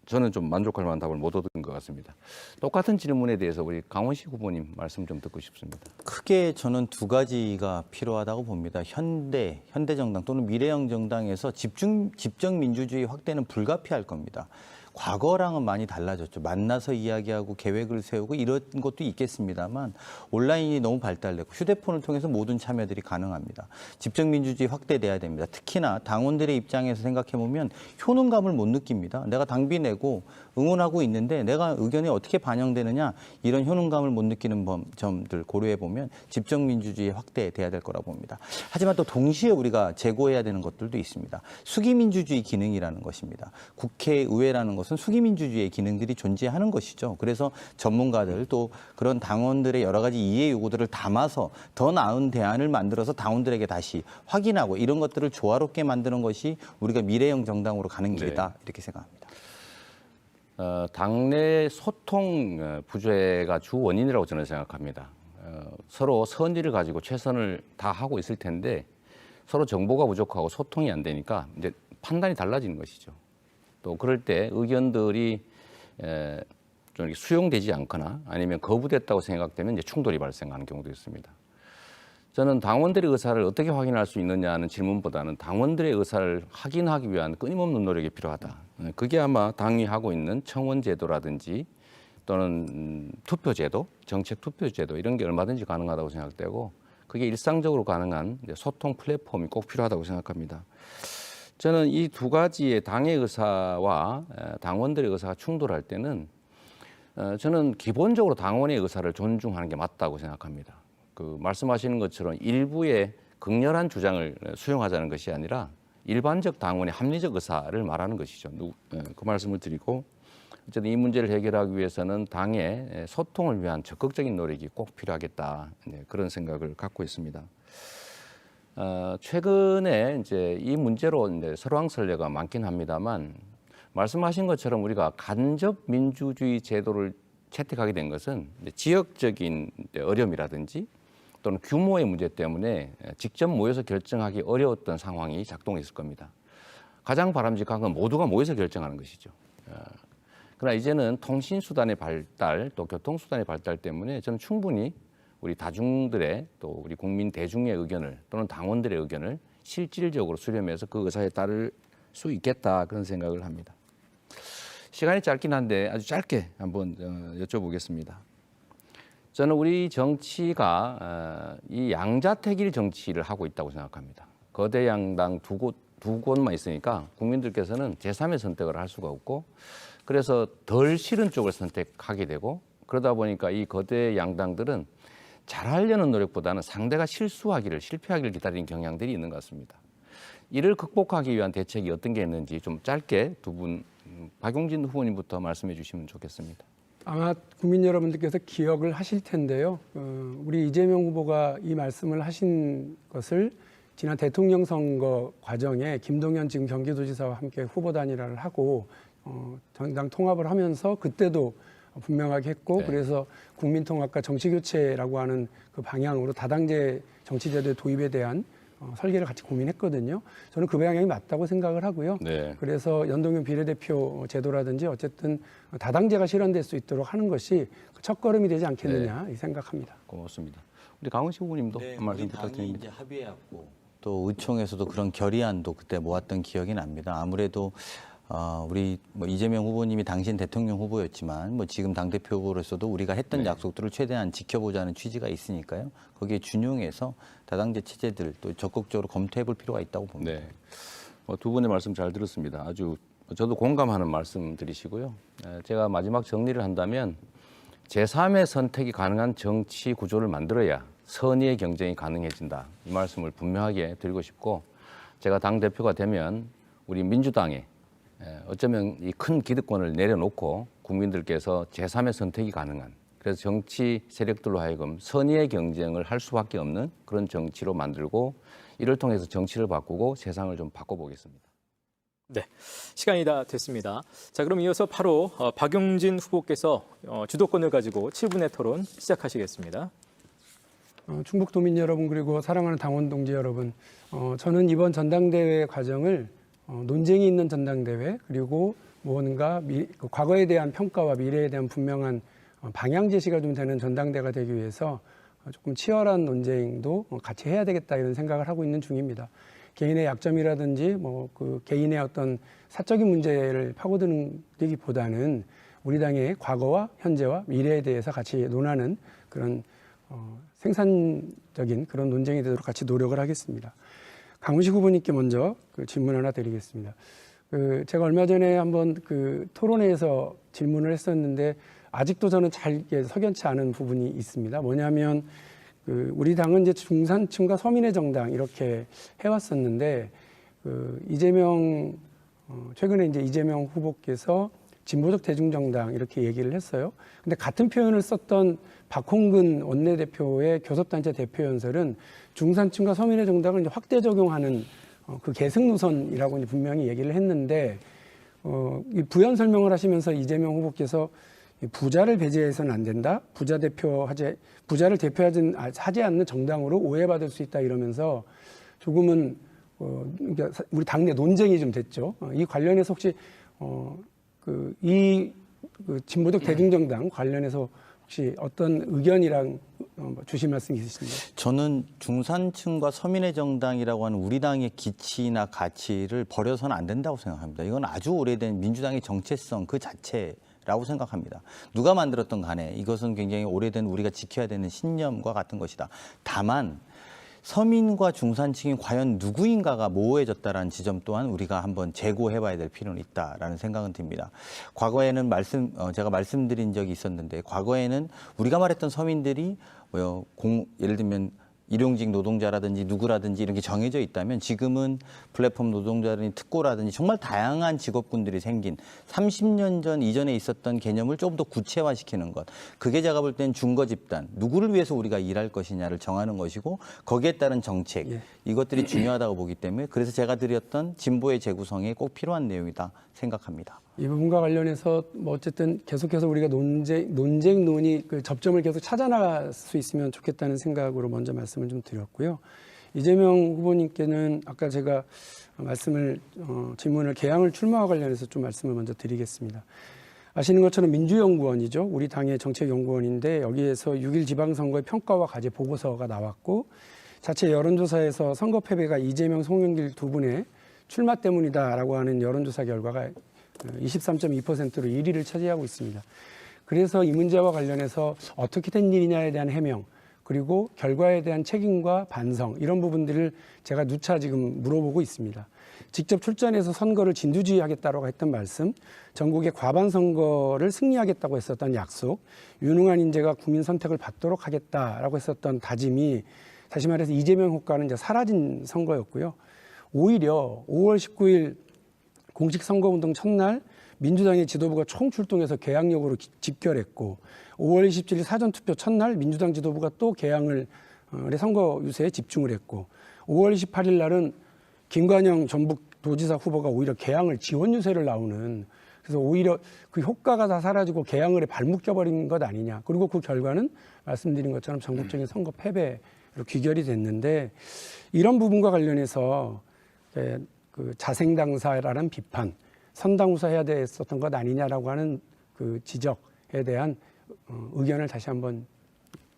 저는 좀 만족할 만한 답을 못 얻은 것 같습니다. 똑같은 질문에 대해서 우리 강원식 후보님 말씀 좀 듣고 싶습니다. 크게 저는 두 가지가 필요하다고 봅니다. 현대 정당 또는 미래형 정당에서 집정 민주주의 확대는 불가피할 겁니다. 과거랑은 많이 달라졌죠. 만나서 이야기하고 계획을 세우고 이런 것도 있겠습니다만 온라인이 너무 발달됐고 휴대폰을 통해서 모든 참여들이 가능합니다. 집정민주주의 확대돼야 됩니다. 특히나 당원들의 입장에서 생각해보면 효능감을 못 느낍니다. 내가 당비 내고 응원하고 있는데 내가 의견이 어떻게 반영되느냐 이런 효능감을 못 느끼는 점들 고려해보면 집정민주주의 확대돼야 될 거라고 봅니다. 하지만 또 동시에 우리가 제고해야 되는 것들도 있습니다. 수기민주주의 기능이라는 것입니다. 국회의회라는 것은 수기민주주의의 기능들이 존재하는 것이죠. 그래서 전문가들 또 그런 당원들의 여러 가지 이해 요구들을 담아서 더 나은 대안을 만들어서 당원들에게 다시 확인하고 이런 것들을 조화롭게 만드는 것이 우리가 미래형 정당으로 가는 길이다 이렇게 생각합니다. 당내 소통 부재가 주 원인이라고 저는 생각합니다. 서로 선의를 가지고 최선을 다하고 있을 텐데 서로 정보가 부족하고 소통이 안 되니까 이제 판단이 달라지는 것이죠. 또 그럴 때 의견들이 좀 이렇게 수용되지 않거나 아니면 거부됐다고 생각되면 이제 충돌이 발생하는 경우도 있습니다. 저는 당원들의 의사를 어떻게 확인할 수 있느냐는 질문보다는 당원들의 의사를 확인하기 위한 끊임없는 노력이 필요하다. 그게 아마 당이 하고 있는 청원제도라든지 또는 투표제도, 정책 투표제도 이런 게 얼마든지 가능하다고 생각되고 그게 일상적으로 가능한 소통 플랫폼이 꼭 필요하다고 생각합니다. 저는 이 두 가지의 당의 의사와 당원들의 의사가 충돌할 때는 저는 기본적으로 당원의 의사를 존중하는 게 맞다고 생각합니다. 그 말씀하시는 것처럼 일부의 극렬한 주장을 수용하자는 것이 아니라 일반적 당원의 합리적 의사를 말하는 것이죠. 그 말씀을 드리고 어쨌든 이 문제를 해결하기 위해서는 당의 소통을 위한 적극적인 노력이 꼭 필요하겠다 그런 생각을 갖고 있습니다. 최근에 이제 이 문제로 이제 설왕설래가 많긴 합니다만 말씀하신 것처럼 우리가 간접 민주주의 제도를 채택하게 된 것은 지역적인 어려움이라든지 또는 규모의 문제 때문에 직접 모여서 결정하기 어려웠던 상황이 작동했을 겁니다. 가장 바람직한 건 모두가 모여서 결정하는 것이죠. 그러나 이제는 통신수단의 발달 또 교통수단의 발달 때문에 저는 충분히 우리 다중들의 또 우리 국민 대중의 의견을 또는 당원들의 의견을 실질적으로 수렴해서 그 의사에 따를 수 있겠다 그런 생각을 합니다. 시간이 짧긴 한데 아주 짧게 한번 여쭤보겠습니다. 저는 우리 정치가 이 양자택일 정치를 하고 있다고 생각합니다. 거대 양당 두 곳만 있으니까 국민들께서는 제3의 선택을 할 수가 없고 그래서 덜 싫은 쪽을 선택하게 되고 그러다 보니까 이 거대 양당들은 잘하려는 노력보다는 상대가 실패하기를 기다리는 경향들이 있는 것 같습니다. 이를 극복하기 위한 대책이 어떤 게 있는지 좀 짧게 두 분, 박용진 후보님부터 말씀해 주시면 좋겠습니다. 아마 국민 여러분들께서 기억을 하실 텐데요. 우리 이재명 후보가 이 말씀을 하신 것을 지난 대통령 선거 과정에 김동연 지금 경기도지사와 함께 후보 단일화를 하고 정당 통합을 하면서 그때도 분명하게 했고 네. 그래서 국민통합과 정치교체라고 하는 그 방향으로 다당제 정치제도의 도입에 대한 설계를 같이 고민했거든요. 저는 그 방향이 맞다고 생각을 하고요. 네. 그래서 연동형 비례대표 제도라든지 어쨌든 다당제가 실현될 수 있도록 하는 것이 첫걸음이 되지 않겠느냐 이 생각합니다. 고맙습니다. 우리 강훈식 후보님도 한 말씀 우리 당이 부탁드립니다. 이제 합의해왔고 또 의총에서도 그런 결의안도 그때 모았던 기억이 납니다. 아무래도 우리 이재명 후보님이 당신 대통령 후보였지만 지금 당대표 후보로서도 우리가 했던 약속들을 최대한 지켜보자는 취지가 있으니까요. 거기에 준용해서 다당제 체제들 또 적극적으로 검토해 볼 필요가 있다고 봅니다. 네. 두 분의 말씀 잘 들었습니다. 아주 저도 공감하는 말씀 드리시고요. 제가 마지막 정리를 한다면 제3의 선택이 가능한 정치 구조를 만들어야 선의의 경쟁이 가능해진다. 이 말씀을 분명하게 드리고 싶고 제가 당대표가 되면 우리 민주당에 어쩌면 이 큰 기득권을 내려놓고 국민들께서 제3의 선택이 가능한 그래서 정치 세력들로 하여금 선의의 경쟁을 할 수밖에 없는 그런 정치로 만들고 이를 통해서 정치를 바꾸고 세상을 좀 바꿔보겠습니다. 네, 시간이 다 됐습니다. 자, 그럼 이어서 바로 박용진 후보께서 주도권을 가지고 7분의 토론 시작하시겠습니다. 충북도민 여러분 그리고 사랑하는 당원 동지 여러분, 저는 이번 전당대회 과정을 논쟁이 있는 전당대회 그리고 무언가 과거에 대한 평가와 미래에 대한 분명한 방향 제시가 좀 되는 전당대회가 되기 위해서 조금 치열한 논쟁도 같이 해야 되겠다 이런 생각을 하고 있는 중입니다. 개인의 약점이라든지 그 개인의 어떤 사적인 문제를 파고드는기보다는 우리 당의 과거와 현재와 미래에 대해서 같이 논하는 그런 생산적인 그런 논쟁이 되도록 같이 노력을 하겠습니다. 강훈식 후보님께 먼저 질문 하나 드리겠습니다. 제가 얼마 전에 한번 토론회에서 질문을 했었는데 아직도 저는 잘 석연치 않은 부분이 있습니다. 뭐냐면 우리 당은 이제 중산층과 서민의 정당 이렇게 해왔었는데 최근에 이제 이재명 후보께서 진보적 대중정당 이렇게 얘기를 했어요. 근데 같은 표현을 썼던 박홍근 원내대표의 교섭단체 대표 연설은 중산층과 서민의 정당을 이제 확대 적용하는 그 계승 노선이라고 이제 분명히 얘기를 했는데 이 부연 설명을 하시면서 이재명 후보께서 부자를 배제해서는 안 된다. 부자를 대표하지 않는 정당으로 오해받을 수 있다 이러면서 조금은 그러니까 우리 당내 논쟁이 좀 됐죠. 이 관련해서 혹시 진보적 대중정당 관련해서 혹시 어떤 의견이랑 주실 말씀 있으십니까? 저는 중산층과 서민의 정당이라고 하는 우리 당의 기치나 가치를 버려서는 안 된다고 생각합니다. 이건 아주 오래된 민주당의 정체성 그 자체라고 생각합니다. 누가 만들었던 간에 이것은 굉장히 오래된 우리가 지켜야 되는 신념과 같은 것이다. 다만 서민과 중산층이 과연 누구인가가 모호해졌다라는 지점 또한 우리가 한번 재고해봐야 될 필요는 있다라는 생각은 듭니다. 과거에는 제가 말씀드린 적이 있었는데 과거에는 우리가 말했던 서민들이 예를 들면 일용직 노동자라든지 누구라든지 이런 게 정해져 있다면 지금은 플랫폼 노동자라든지 특고라든지 정말 다양한 직업군들이 생긴 30년 전 이전에 있었던 개념을 조금 더 구체화시키는 것. 그게 제가 볼 땐 중거 집단, 누구를 위해서 우리가 일할 것이냐를 정하는 것이고 거기에 따른 정책, 이것들이 중요하다고 보기 때문에 그래서 제가 드렸던 진보의 재구성에 꼭 필요한 내용이다 생각합니다. 이 부분과 관련해서 어쨌든 계속해서 우리가 논의 접점을 계속 찾아나갈 수 있으면 좋겠다는 생각으로 먼저 말씀을 좀 드렸고요. 이재명 후보님께는 아까 제가 질문을 개항을 출마와 관련해서 좀 말씀을 먼저 드리겠습니다. 아시는 것처럼 민주연구원이죠. 우리 당의 정책연구원인데 여기에서 6.1 지방선거의 평가와 과제 보고서가 나왔고 자체 여론조사에서 선거 패배가 이재명, 송영길 두 분의 출마 때문이다라고 하는 여론조사 결과가 23.2%로 1위를 차지하고 있습니다. 그래서 이 문제와 관련해서 어떻게 된 일이냐에 대한 해명, 그리고 결과에 대한 책임과 반성, 이런 부분들을 제가 누차 지금 물어보고 있습니다. 직접 출전해서 선거를 진두지휘하겠다고 했던 말씀, 전국의 과반 선거를 승리하겠다고 했었던 약속, 유능한 인재가 국민 선택을 받도록 하겠다라고 했었던 다짐이 다시 말해서 이재명 효과는 이제 사라진 선거였고요. 오히려 5월 19일 공식 선거운동 첫날 민주당의 지도부가 총출동해서 개항력으로 집결했고, 5월 27일 사전투표 첫날 민주당 지도부가 또 개항을 선거 유세에 집중을 했고, 5월 28일 날은 김관영 전북도지사 후보가 오히려 개항을 지원 유세를 나오는, 그래서 오히려 그 효과가 다 사라지고 개항을 발목 껴버린 것 아니냐. 그리고 그 결과는 말씀드린 것처럼 전국적인 선거 패배로 귀결이 됐는데, 이런 부분과 관련해서 그 자생당사라는 비판, 선당후사해야 됐었던 것 아니냐라고 하는 그 지적에 대한 의견을 다시 한번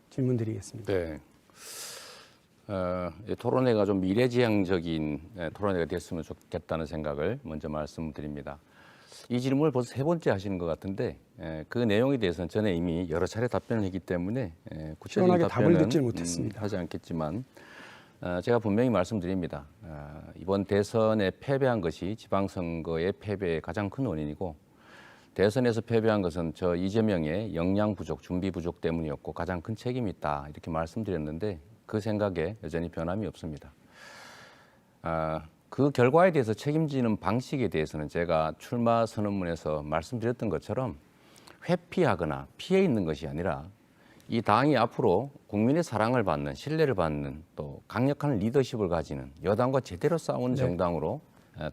질문드리겠습니다. 네. 토론회가 좀 미래지향적인 토론회가 됐으면 좋겠다는 생각을 먼저 말씀드립니다. 이 질문을 벌써 세 번째 하시는 것 같은데, 그 내용에 대해서는 전에 이미 여러 차례 답변을 했기 때문에 구체적인 시원하게 답을 답변은 듣지 못했습니다. 하지 않겠지만, 제가 분명히 말씀드립니다. 이번 대선에 패배한 것이 지방선거의 패배의 가장 큰 원인이고, 대선에서 패배한 것은 저 이재명의 역량 부족, 준비 부족 때문이었고 가장 큰 책임이 있다, 이렇게 말씀드렸는데 그 생각에 여전히 변함이 없습니다. 그 결과에 대해서 책임지는 방식에 대해서는 제가 출마 선언문에서 말씀드렸던 것처럼 회피하거나 피해 있는 것이 아니라, 이 당이 앞으로 국민의 사랑을 받는, 신뢰를 받는, 또 강력한 리더십을 가지는 여당과 제대로 싸운 정당으로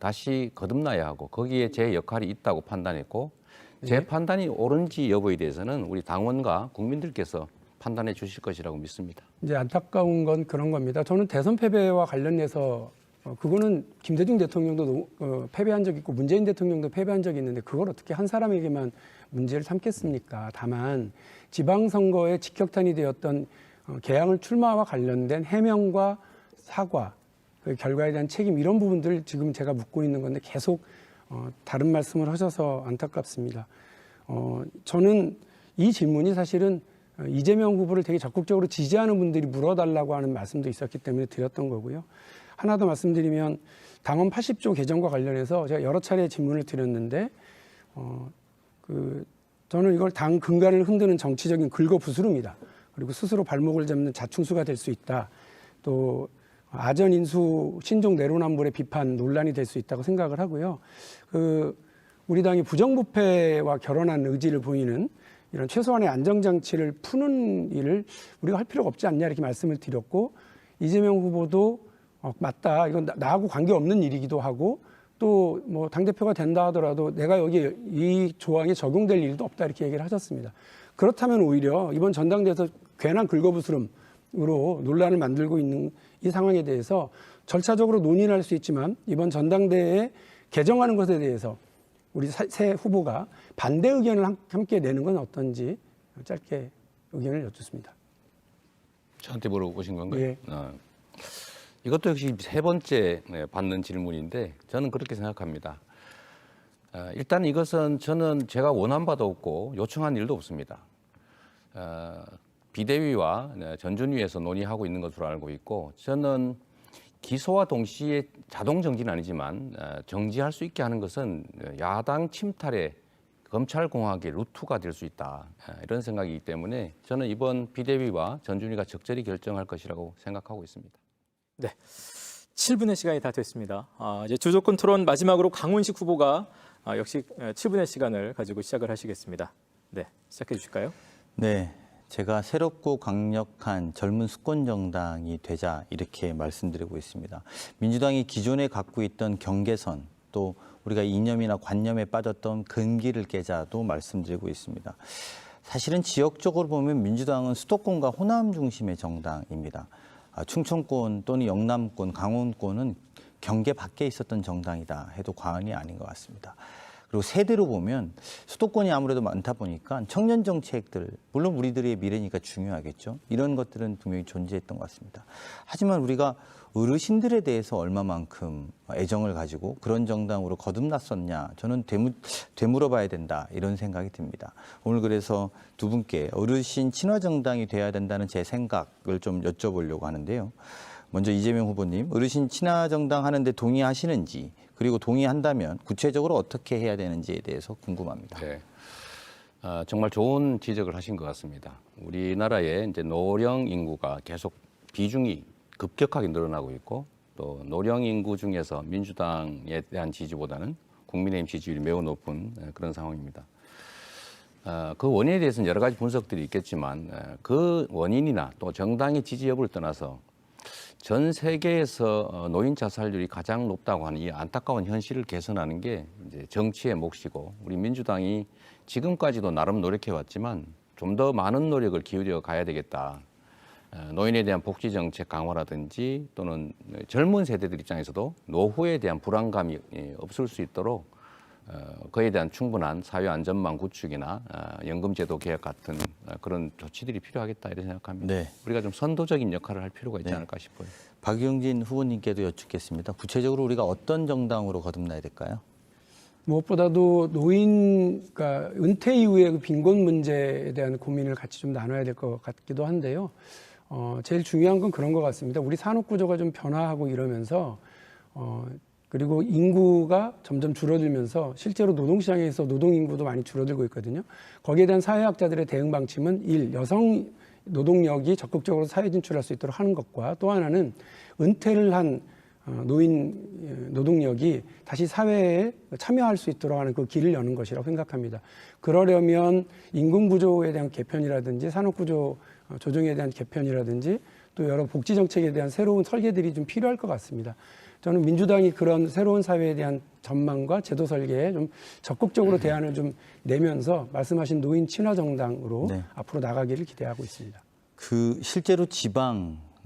다시 거듭나야 하고, 거기에 제 역할이 있다고 판단했고, 제 판단이 옳은지 여부에 대해서는 우리 당원과 국민들께서 판단해 주실 것이라고 믿습니다. 이제 안타까운 건 그런 겁니다. 저는 대선 패배와 관련해서 그거는 김대중 대통령도 패배한 적이 있고 문재인 대통령도 패배한 적이 있는데, 그걸 어떻게 한 사람에게만 문제를 삼겠습니까? 다만 지방선거에 직격탄이 되었던 개항을 출마와 관련된 해명과 사과, 그 결과에 대한 책임, 이런 부분들 지금 제가 묻고 있는 건데 계속 다른 말씀을 하셔서 안타깝습니다. 저는 이 질문이 사실은 이재명 후보를 되게 적극적으로 지지하는 분들이 물어달라고 하는 말씀도 있었기 때문에 드렸던 거고요. 하나 더 말씀드리면, 당헌 80조 개정과 관련해서 제가 여러 차례 질문을 드렸는데, 저는 이걸 당 근간을 흔드는 정치적인 긁어부스름이다. 그리고 스스로 발목을 잡는 자충수가 될 수 있다. 또 아전 인수 신종 내로남불의 비판 논란이 될 수 있다고 생각을 하고요. 우리 당이 부정부패와 결혼한 의지를 보이는 이런 최소한의 안정장치를 푸는 일을 우리가 할 필요가 없지 않냐, 이렇게 말씀을 드렸고, 이재명 후보도 맞다, 이건 나하고 관계없는 일이기도 하고, 또 뭐 당대표가 된다 하더라도 내가 여기 이 조항이 적용될 일도 없다, 이렇게 얘기를 하셨습니다. 그렇다면 오히려 이번 전당대회에서 괜한 긁어부스럼으로 논란을 만들고 있는 이 상황에 대해서 절차적으로 논의를 할 수 있지만, 이번 전당대회에 개정하는 것에 대해서 우리 새 후보가 반대 의견을 함께 내는 건 어떤지 짧게 의견을 여쭙습니다. 저한테 물어보신 건가요? 예. 이것도 역시 세 번째 받는 질문인데, 저는 그렇게 생각합니다. 일단 이것은 저는 제가 원한 바도 없고 요청한 일도 없습니다. 비대위와 전준위에서 논의하고 있는 것으로 알고 있고, 저는 기소와 동시에 자동 정지는 아니지만 정지할 수 있게 하는 것은 야당 침탈의 검찰공화국의 루트가 될 수 있다, 이런 생각이기 때문에 저는 이번 비대위와 전준위가 적절히 결정할 것이라고 생각하고 있습니다. 네, 7분의 시간이 다 됐습니다. 이제 주조건 토론 마지막으로 강훈식 후보가 역시 7분의 시간을 가지고 시작을 하시겠습니다. 네, 시작해 주실까요? 네, 제가 새롭고 강력한 젊은 수권 정당이 되자, 이렇게 말씀드리고 있습니다. 민주당이 기존에 갖고 있던 경계선, 또 우리가 이념이나 관념에 빠졌던 근기를 깨자도 말씀드리고 있습니다. 사실은 지역적으로 보면 민주당은 수도권과 호남 중심의 정당입니다. 충청권 또는 영남권, 강원권은 경계 밖에 있었던 정당이다 해도 과언이 아닌 것 같습니다. 그리고 세대로 보면 수도권이 아무래도 많다 보니까 청년 정책들, 물론 우리들의 미래니까 중요하겠죠. 이런 것들은 분명히 존재했던 것 같습니다. 하지만 우리가 어르신들에 대해서 얼마만큼 애정을 가지고 그런 정당으로 거듭났었냐, 저는 되물어봐야 된다, 이런 생각이 듭니다. 오늘 그래서 두 분께 어르신 친화 정당이 돼야 된다는 제 생각을 좀 여쭤보려고 하는데요. 먼저 이재명 후보님, 어르신 친화 정당 하는데 동의하시는지, 그리고 동의한다면 구체적으로 어떻게 해야 되는지에 대해서 궁금합니다. 네. 정말 좋은 지적을 하신 것 같습니다. 우리나라의 이제 노령 인구가 계속 비중이 급격하게 늘어나고 있고, 또 노령 인구 중에서 민주당에 대한 지지보다는 국민의힘 지지율이 매우 높은 그런 상황입니다. 그 원인에 대해서는 여러 가지 분석들이 있겠지만, 그 원인이나 또 정당의 지지 여부를 떠나서 전 세계에서 노인 자살률이 가장 높다고 하는 이 안타까운 현실을 개선하는 게 이제 정치의 몫이고, 우리 민주당이 지금까지도 나름 노력해 왔지만 좀 더 많은 노력을 기울여 가야 되겠다. 노인에 대한 복지 정책 강화라든지, 또는 젊은 세대들 입장에서도 노후에 대한 불안감이 없을 수 있도록 그에 대한 충분한 사회 안전망 구축이나 연금제도 개혁 같은 그런 조치들이 필요하겠다, 이렇게 생각합니다. 네. 우리가 좀 선도적인 역할을 할 필요가 있지 않을까 싶어요. 박용진 후보님께도 여쭙겠습니다. 구체적으로 우리가 어떤 정당으로 거듭나야 될까요? 무엇보다도 노인, 그러니까 은퇴 이후의 그 빈곤 문제에 대한 고민을 같이 좀 나눠야 될 것 같기도 한데요. 제일 중요한 건 그런 것 같습니다. 우리 산업 구조가 좀 변화하고 이러면서 그리고 인구가 점점 줄어들면서 실제로 노동시장에서 노동 인구도 많이 줄어들고 있거든요. 거기에 대한 사회학자들의 대응 방침은 여성 노동력이 적극적으로 사회 진출할 수 있도록 하는 것과, 또 하나는 은퇴를 한 노인 노동력이 다시 사회에 참여할 수 있도록 하는 그 길을 여는 것이라고 생각합니다. 그러려면 임금 구조에 대한 개편이라든지 산업 구조 조정에 대한 개편이라든지, 또 여러 복지 정책에 대한 새로운 설계들이 좀 필요할 것 같습니다. 저는 민주당이 그런 새로운 사회에 대한 전망과 제도 설계에 좀 적극적으로 대안을 좀 내면서 말씀하신 노인 친화 정당으로 네. 앞으로 나가기를 기대하고 있습니다. 그 실제로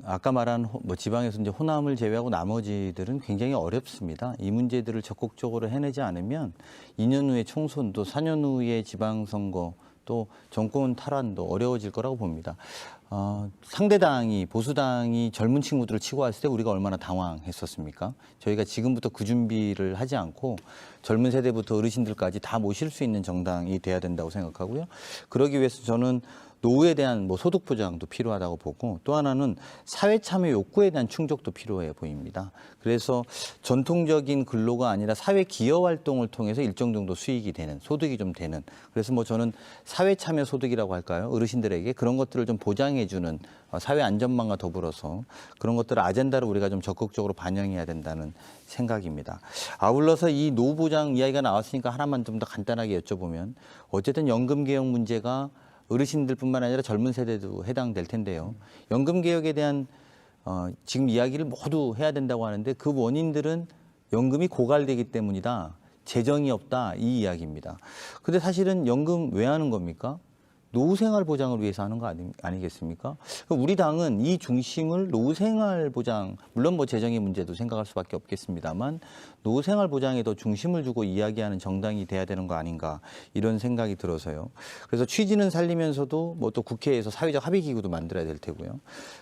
아까 말한 지방에서 이제 호남을 제외하고 나머지들은 굉장히 어렵습니다. 이 문제들을 적극적으로 해내지 않으면 2년 후에 총선도 4년 후에 지방선거 또 정권 탈환도 어려워질 거라고 봅니다. 상대당이 보수당이 젊은 친구들을 치고 왔을 때 우리가 얼마나 당황했었습니까? 저희가 지금부터 그 준비를 하지 않고 젊은 세대부터 어르신들까지 다 모실 수 있는 정당이 돼야 된다고 생각하고요. 그러기 위해서 저는 노후에 대한 소득 보장도 필요하다고 보고, 또 하나는 사회 참여 욕구에 대한 충족도 필요해 보입니다. 그래서 전통적인 근로가 아니라 사회 기여 활동을 통해서 일정 정도 수익이 되는, 소득이 좀 되는, 그래서 저는 사회 참여 소득이라고 할까요? 어르신들에게 그런 것들을 좀 보장해 주는 사회 안전망과 더불어서 그런 것들을 아젠다로 우리가 좀 적극적으로 반영해야 된다는 생각입니다. 아울러서 이 노후 보장 이야기가 나왔으니까 하나만 좀 더 간단하게 여쭤보면, 어쨌든 연금 개혁 문제가 어르신들뿐만 아니라 젊은 세대도 해당될 텐데요. 연금 개혁에 대한 지금 이야기를 모두 해야 된다고 하는데, 그 원인들은 연금이 고갈되기 때문이다, 재정이 없다, 이 이야기입니다. 근데 사실은 연금 왜 하는 겁니까? 노후생활 보장을 위해서 하는 거 아니겠습니까? 우리 당은 이 중심을 노후생활 보장, 물론 재정의 문제도 생각할 수밖에 없겠습니다만, 노후생활 보장에 더 중심을 두고 이야기하는 정당이 돼야 되는 거 아닌가, 이런 생각이 들어서요. 그래서 취지는 살리면서도 또 국회에서 사회적 합의기구도 만들어야 될 테고요.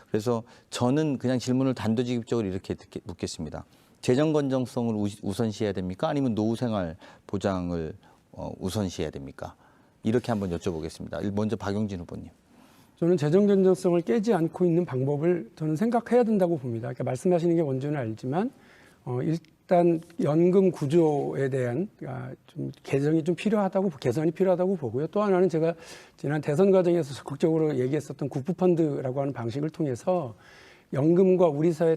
그래서 저는 그냥 질문을 단도직입적으로 이렇게 묻겠습니다. 재정 건전성을 우선시해야 됩니까? 아니면 노후생활 보장을 우선시해야 됩니까? 이렇게 한번 여쭤보겠습니다. 먼저 박용진 후보님. 저는 재정 건전성을 깨지 않고 있는 방법을 저는 생각해야 된다고 봅니다. 그러니까 말씀하시는 게 뭔지는 알지만 일단 연금 구조에 대한 좀 개정이 좀 개선이 필요하다고 보고요. 또 하나는 제가 지난 대선 과정에서 적극적으로 얘기했었던 국부펀드라고 하는 방식을 통해서 연금과 우리 사회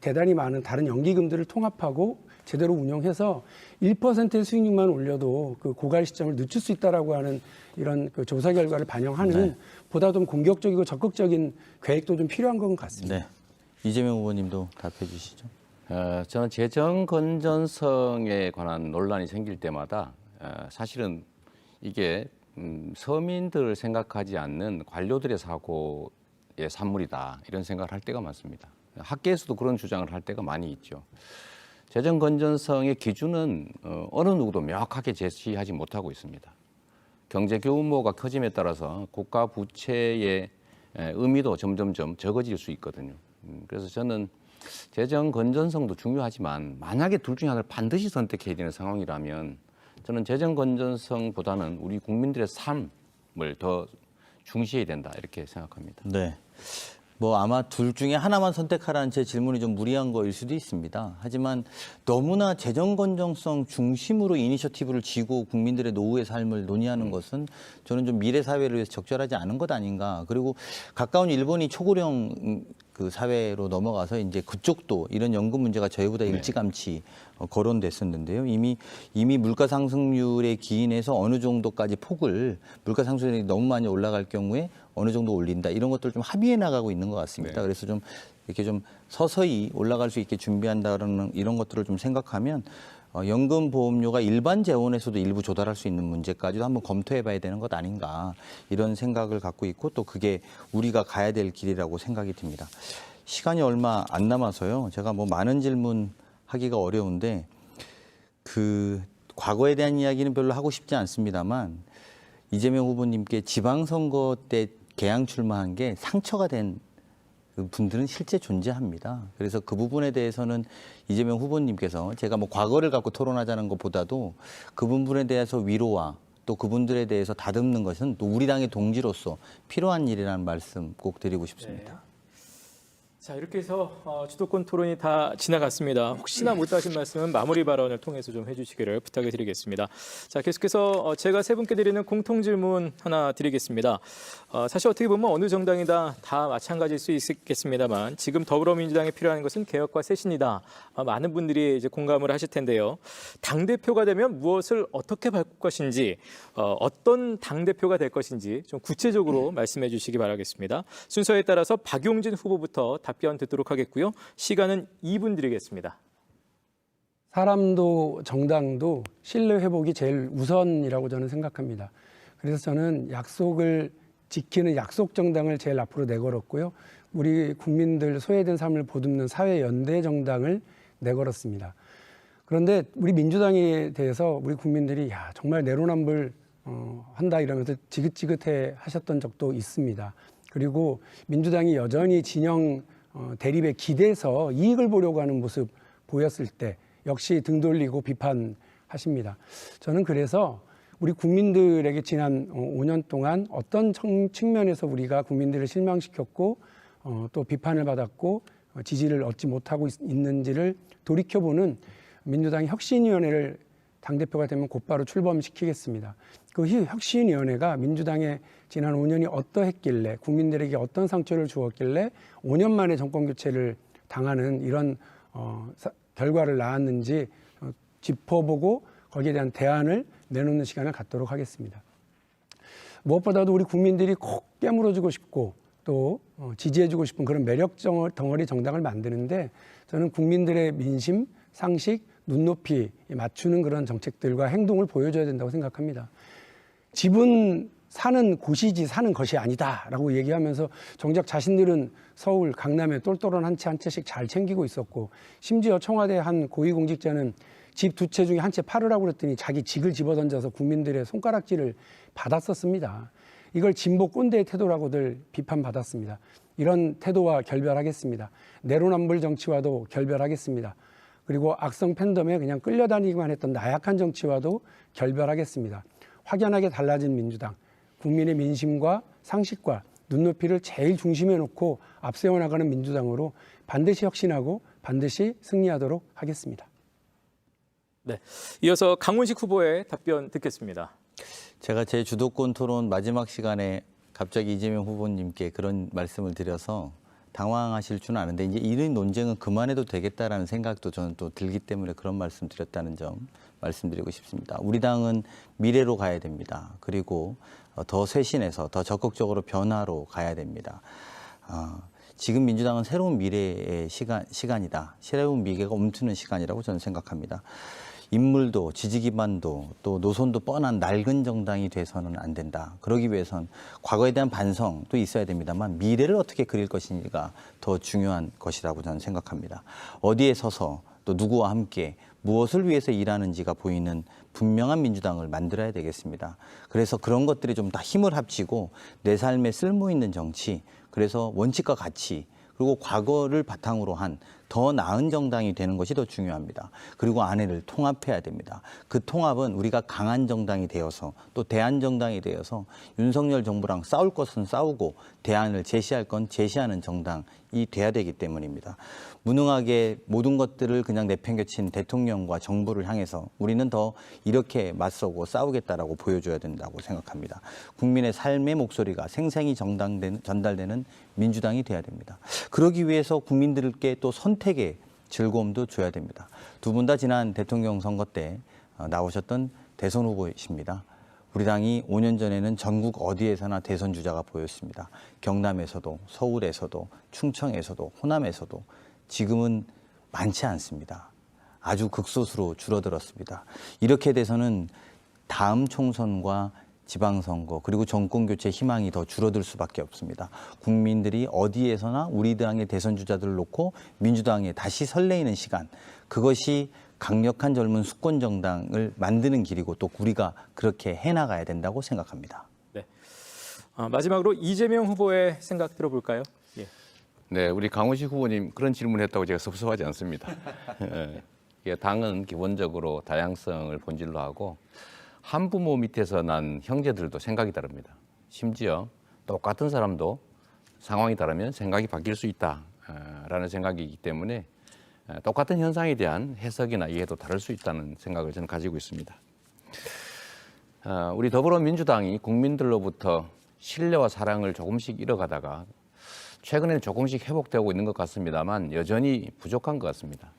대단히 많은 다른 연기금들을 통합하고 제대로 운영해서 1%의 수익률만 올려도 그 고갈 시점을 늦출 수 있다라고 하는 이런 그 조사 결과를 반영하는 보다 좀 공격적이고 적극적인 계획도 좀 필요한 것 같습니다. 네. 이재명 후보님도 답해 주시죠. 저는 재정 건전성에 관한 논란이 생길 때마다 사실은 이게 서민들을 생각하지 않는 관료들의 사고의 산물이다, 이런 생각을 할 때가 많습니다. 학계에서도 그런 주장을 할 때가 많이 있죠. 재정 건전성의 기준은 어느 누구도 명확하게 제시하지 못하고 있습니다. 경제 규모가 커짐에 따라서 국가 부채의 의미도 점점점 적어질 수 있거든요. 그래서 저는 재정 건전성도 중요하지만 만약에 둘 중에 하나를 반드시 선택해야 되는 상황이라면 저는 재정 건전성보다는 우리 국민들의 삶을 더 중시해야 된다 이렇게 생각합니다. 네. 뭐 아마 둘 중에 하나만 선택하라는 제 질문이 좀 무리한 거일 수도 있습니다. 하지만 너무나 재정 건전성 중심으로 이니셔티브를 쥐고 국민들의 노후의 삶을 논의하는 것은 저는 좀 미래 사회를 위해서 적절하지 않은 것 아닌가. 그리고 가까운 일본이 초고령 그 사회로 넘어가서 이제 그쪽도 이런 연금 문제가 저희보다 일찌감치 거론됐었는데요. 이미 물가 상승률에 기인해서 어느 정도까지 폭을 물가 상승률이 너무 많이 올라갈 경우에 어느 정도 올린다 이런 것들을 좀 합의해 나가고 있는 것 같습니다. 그래서 좀 이렇게 좀 서서히 올라갈 수 있게 준비한다는 이런 것들을 좀 생각하면 연금 보험료가 일반 재원에서도 일부 조달할 수 있는 문제까지도 한번 검토해 봐야 되는 것 아닌가 이런 생각을 갖고 있고 또 그게 우리가 가야 될 길이라고 생각이 듭니다. 시간이 얼마 안 남아서요. 제가 뭐 많은 질문 하기가 어려운데 그 과거에 대한 이야기는 별로 하고 싶지 않습니다만 이재명 후보님께 지방선거 때 개항 출마한 게 상처가 된 분들은 실제 존재합니다. 그래서 그 부분에 대해서는 이재명 후보님께서 제가 뭐 과거를 갖고 토론하자는 것보다도 그 부분에 대해서 위로와 또 그분들에 대해서 다듬는 것은 또 우리 당의 동지로서 필요한 일이라는 말씀 꼭 드리고 싶습니다. 자, 이렇게 해서 주도권 토론이 다 지나갔습니다. 혹시나 못 하신 말씀은 마무리 발언을 통해서 좀 해주시기를 부탁을 드리겠습니다. 자, 계속해서 제가 세 분께 드리는 공통 질문 하나 드리겠습니다. 사실 어떻게 보면 어느 정당이다 다 마찬가지일 수 있겠습니다만 지금 더불어민주당에 필요한 것은 개혁과 쇄신이다. 많은 분들이 이제 공감을 하실 텐데요. 당대표가 되면 무엇을 어떻게 바꿀 것인지, 어떤 당대표가 될 것인지 좀 구체적으로 말씀해 주시기 바라겠습니다. 순서에 따라서 박용진 후보부터 답변 듣도록 하겠고요. 시간은 2분 드리겠습니다. 사람도 정당도 신뢰 회복이 제일 우선이라고 저는 생각합니다. 그래서 저는 약속을 지키는 약속 정당을 제일 앞으로 내걸었고요. 우리 국민들 소외된 삶을 보듬는 사회연대 정당을 내걸었습니다. 그런데 우리 민주당에 대해서 우리 국민들이 야 정말 내로남불 한다 이러면서 지긋지긋해 하셨던 적도 있습니다. 그리고 민주당이 여전히 진영 대립에 기대서 이익을 보려고 하는 모습 보였을 때 역시 등 돌리고 비판하십니다. 저는 그래서 우리 국민들에게 지난 5년 동안 어떤 측면에서 우리가 국민들을 실망시켰고 또 비판을 받았고 지지를 얻지 못하고 있는지를 돌이켜보는 민주당 혁신위원회를 당대표가 되면 곧바로 출범시키겠습니다. 그 혁신위원회가 민주당의 지난 5년이 어떠했길래 국민들에게 어떤 상처를 주었길래 5년 만에 정권교체를 당하는 이런 결과를 낳았는지 짚어보고 거기에 대한 대안을 내놓는 시간을 갖도록 하겠습니다. 무엇보다도 우리 국민들이 꼭 깨물어주고 싶고 또 지지해주고 싶은 그런 매력 덩어리 정당을 만드는데 저는 국민들의 민심, 상식, 눈높이 맞추는 그런 정책들과 행동을 보여줘야 된다고 생각합니다. 집은 사는 곳이지 사는 것이 아니다라고 얘기하면서 정작 자신들은 서울, 강남에 똘똘한 한 채 한 채씩 잘 챙기고 있었고 심지어 청와대 한 고위공직자는 집 두 채 중에 한 채 팔으라고 그랬더니 자기 직을 집어던져서 국민들의 손가락질을 받았었습니다. 이걸 진보 꼰대의 태도라고들 비판받았습니다. 이런 태도와 결별하겠습니다. 내로남불 정치와도 결별하겠습니다. 그리고 악성 팬덤에 그냥 끌려다니기만 했던 나약한 정치와도 결별하겠습니다. 확연하게 달라진 민주당, 국민의 민심과 상식과 눈높이를 제일 중심에 놓고 앞세워 나가는 민주당으로 반드시 혁신하고 반드시 승리하도록 하겠습니다. 네, 이어서 강훈식 후보의 답변 듣겠습니다. 제가 제 주도권 토론 마지막 시간에 갑자기 이재명 후보님께 그런 말씀을 드려서 당황하실 줄은 아는데 이제 이런 논쟁은 그만해도 되겠다라는 생각도 저는 또 들기 때문에 그런 말씀 드렸다는 점 말씀드리고 싶습니다. 우리 당은 미래로 가야 됩니다. 그리고 더 쇄신해서 더 적극적으로 변화로 가야 됩니다. 지금 민주당은 새로운 미래의 시간이다. 새로운 미래가 움트는 시간이라고 저는 생각합니다. 인물도 지지 기반도 또 노선도 뻔한 낡은 정당이 돼서는 안 된다. 그러기 위해선 과거에 대한 반성도 있어야 됩니다만 미래를 어떻게 그릴 것인지가 더 중요한 것이라고 저는 생각합니다. 어디에 서서 또 누구와 함께 무엇을 위해서 일하는지가 보이는 분명한 민주당을 만들어야 되겠습니다. 그래서 그런 것들이 좀 다 힘을 합치고 내 삶에 쓸모 있는 정치, 그래서 원칙과 가치, 그리고 과거를 바탕으로 한 더 나은 정당이 되는 것이 더 중요합니다. 그리고 안에를 통합해야 됩니다. 그 통합은 우리가 강한 정당이 되어서 또 대안 정당이 되어서 윤석열 정부랑 싸울 것은 싸우고 대안을 제시할 건 제시하는 정당이 돼야 되기 때문입니다. 무능하게 모든 것들을 그냥 내팽개친 대통령과 정부를 향해서 우리는 더 이렇게 맞서고 싸우겠다라고 보여줘야 된다고 생각합니다. 국민의 삶의 목소리가 생생히 전달되는 민주당이 돼야 됩니다. 그러기 위해서 국민들께 또 선택의 즐거움도 줘야 됩니다. 두 분 다 지난 대통령 선거 때 나오셨던 대선 후보이십니다. 우리 당이 5년 전에는 전국 어디에서나 대선 주자가 보였습니다. 경남에서도, 서울에서도, 충청에서도, 호남에서도. 지금은 많지 않습니다. 아주 극소수로 줄어들었습니다. 이렇게 돼서는 다음 총선과 지방선거 그리고 정권교체 희망이 더 줄어들 수밖에 없습니다. 국민들이 어디에서나 우리 당의 대선 주자들을 놓고 민주당에 다시 설레이는 시간, 그것이 강력한 젊은 수권 정당을 만드는 길이고 또 우리가 그렇게 해나가야 된다고 생각합니다. 네. 마지막으로 이재명 후보의 생각 들어볼까요? 예. 네, 우리 강훈식 후보님 그런 질문했다고 제가 섭섭하지 않습니다. 당은 기본적으로 다양성을 본질로 하고 한부모 밑에서 난 형제들도 생각이 다릅니다. 심지어 똑같은 사람도 상황이 다르면 생각이 바뀔 수 있다라는 생각이기 때문에 똑같은 현상에 대한 해석이나 이해도 다를 수 있다는 생각을 저는 가지고 있습니다. 우리 더불어민주당이 국민들로부터 신뢰와 사랑을 조금씩 잃어가다가 최근에는 조금씩 회복되고 있는 것 같습니다만 여전히 부족한 것 같습니다.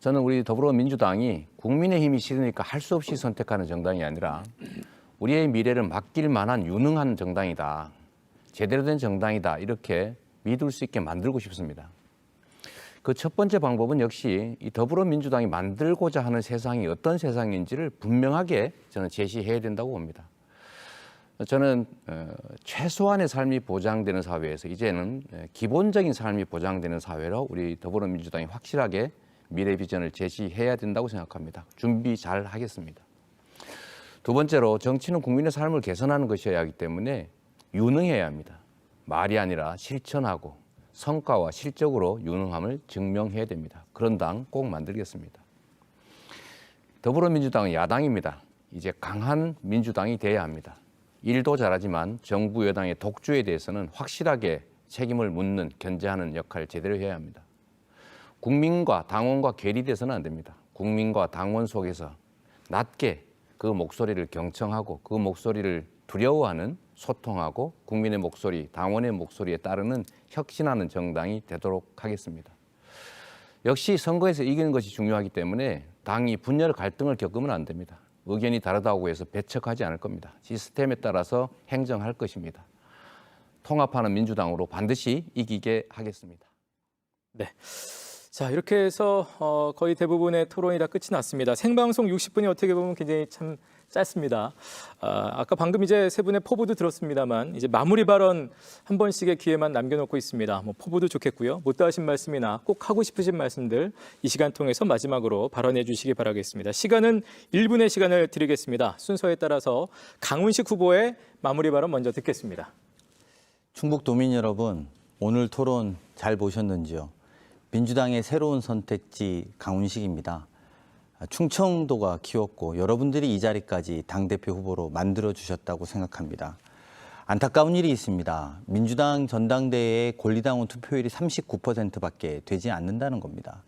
저는 우리 더불어민주당이 국민의힘이 싫으니까 할 수 없이 선택하는 정당이 아니라 우리의 미래를 맡길 만한 유능한 정당이다. 제대로 된 정당이다. 이렇게 믿을 수 있게 만들고 싶습니다. 그 첫 번째 방법은 역시 이 더불어민주당이 만들고자 하는 세상이 어떤 세상인지를 분명하게 저는 제시해야 된다고 봅니다. 저는 최소한의 삶이 보장되는 사회에서 이제는 기본적인 삶이 보장되는 사회로 우리 더불어민주당이 확실하게 미래 비전을 제시해야 된다고 생각합니다. 준비 잘 하겠습니다. 두 번째로 정치는 국민의 삶을 개선하는 것이어야 하기 때문에 유능해야 합니다. 말이 아니라 실천하고 성과와 실적으로 유능함을 증명해야 됩니다. 그런 당 꼭 만들겠습니다. 더불어민주당은 야당입니다. 이제 강한 민주당이 돼야 합니다. 일도 잘하지만 정부 여당의 독주에 대해서는 확실하게 책임을 묻는 견제하는 역할을 제대로 해야 합니다. 국민과 당원과 괴리돼서는 안 됩니다. 국민과 당원 속에서 낮게 그 목소리를 경청하고 그 목소리를 두려워하는 소통하고 국민의 목소리, 당원의 목소리에 따르는 혁신하는 정당이 되도록 하겠습니다. 역시 선거에서 이기는 것이 중요하기 때문에 당이 분열 갈등을 겪으면 안 됩니다. 의견이 다르다고 해서 배척하지 않을 겁니다. 시스템에 따라서 행정할 것입니다. 통합하는 민주당으로 반드시 이기게 하겠습니다. 네. 자, 이렇게 해서 거의 대부분의 토론이 다 끝이 났습니다. 생방송 60분이 어떻게 보면 굉장히 참 짧습니다. 아까 방금 이제 세 분의 포부도 들었습니다만 이제 마무리 발언 한 번씩의 기회만 남겨놓고 있습니다. 뭐 포부도 좋겠고요. 못다 하신 말씀이나 꼭 하고 싶으신 말씀들 이 시간 통해서 마지막으로 발언해 주시기 바라겠습니다. 시간은 1분의 시간을 드리겠습니다. 순서에 따라서 강훈식 후보의 마무리 발언 먼저 듣겠습니다. 충북도민 여러분, 오늘 토론 잘 보셨는지요? 민주당의 새로운 선택지 강훈식입니다. 충청도가 키웠고 여러분들이 이 자리까지 당대표 후보로 만들어주셨다고 생각합니다. 안타까운 일이 있습니다. 민주당 전당대회의 권리당원 투표율이 39%밖에 되지 않는다는 겁니다.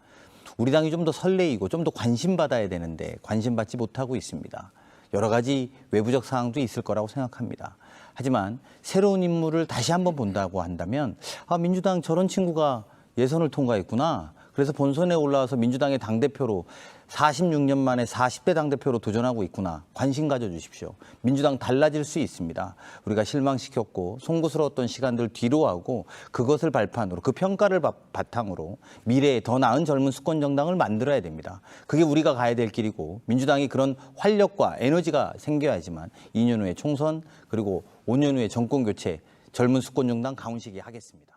우리 당이 좀 더 설레이고 좀 더 관심받아야 되는데 관심받지 못하고 있습니다. 여러 가지 외부적 사항도 있을 거라고 생각합니다. 하지만 새로운 인물을 다시 한번 본다고 한다면 민주당 저런 친구가 예선을 통과했구나. 그래서 본선에 올라와서 민주당의 당대표로 46년 만에 40대 당대표로 도전하고 있구나. 관심 가져주십시오. 민주당 달라질 수 있습니다. 우리가 실망시켰고 송구스러웠던 시간들 뒤로하고 그것을 발판으로 그 평가를 바탕으로 미래에 더 나은 젊은 수권 정당을 만들어야 됩니다. 그게 우리가 가야 될 길이고 민주당이 그런 활력과 에너지가 생겨야지만 2년 후에 총선 그리고 5년 후에 정권교체 젊은 수권 정당 강훈식이 하겠습니다.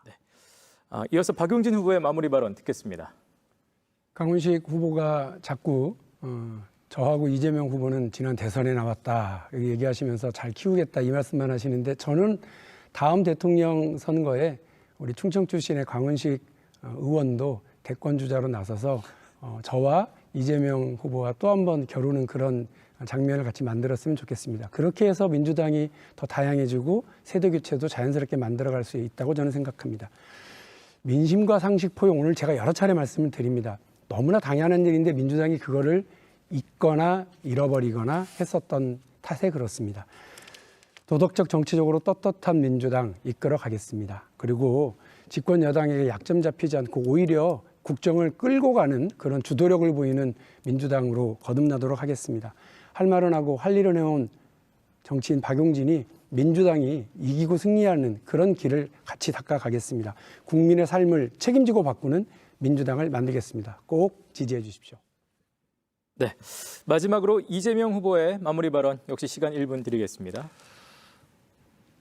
이어서 박용진 후보의 마무리 발언 듣겠습니다. 강훈식 후보가 자꾸 저하고 이재명 후보는 지난 대선에 나왔다 얘기하시면서 잘 키우겠다 이 말씀만 하시는데 저는 다음 대통령 선거에 우리 충청 출신의 강훈식 의원도 대권 주자로 나서서 저와 이재명 후보와 또 한 번 겨루는 그런 장면을 같이 만들었으면 좋겠습니다. 그렇게 해서 민주당이 더 다양해지고 세대 교체도 자연스럽게 만들어갈 수 있다고 저는 생각합니다. 민심과 상식 포용 오늘 제가 여러 차례 말씀을 드립니다. 너무나 당연한 일인데 민주당이 그거를 잊거나 잃어버리거나 했었던 탓에 그렇습니다. 도덕적 정치적으로 떳떳한 민주당 이끌어 가겠습니다. 그리고 집권 여당에게 약점 잡히지 않고 오히려 국정을 끌고 가는 그런 주도력을 보이는 민주당으로 거듭나도록 하겠습니다. 할 말은 하고 할 일은 해온 정치인 박용진이 민주당이 이기고 승리하는 그런 길을 같이 닦아가겠습니다. 국민의 삶을 책임지고 바꾸는 민주당을 만들겠습니다. 꼭 지지해 주십시오. 네, 마지막으로 이재명 후보의 마무리 발언 역시 시간 1분 드리겠습니다.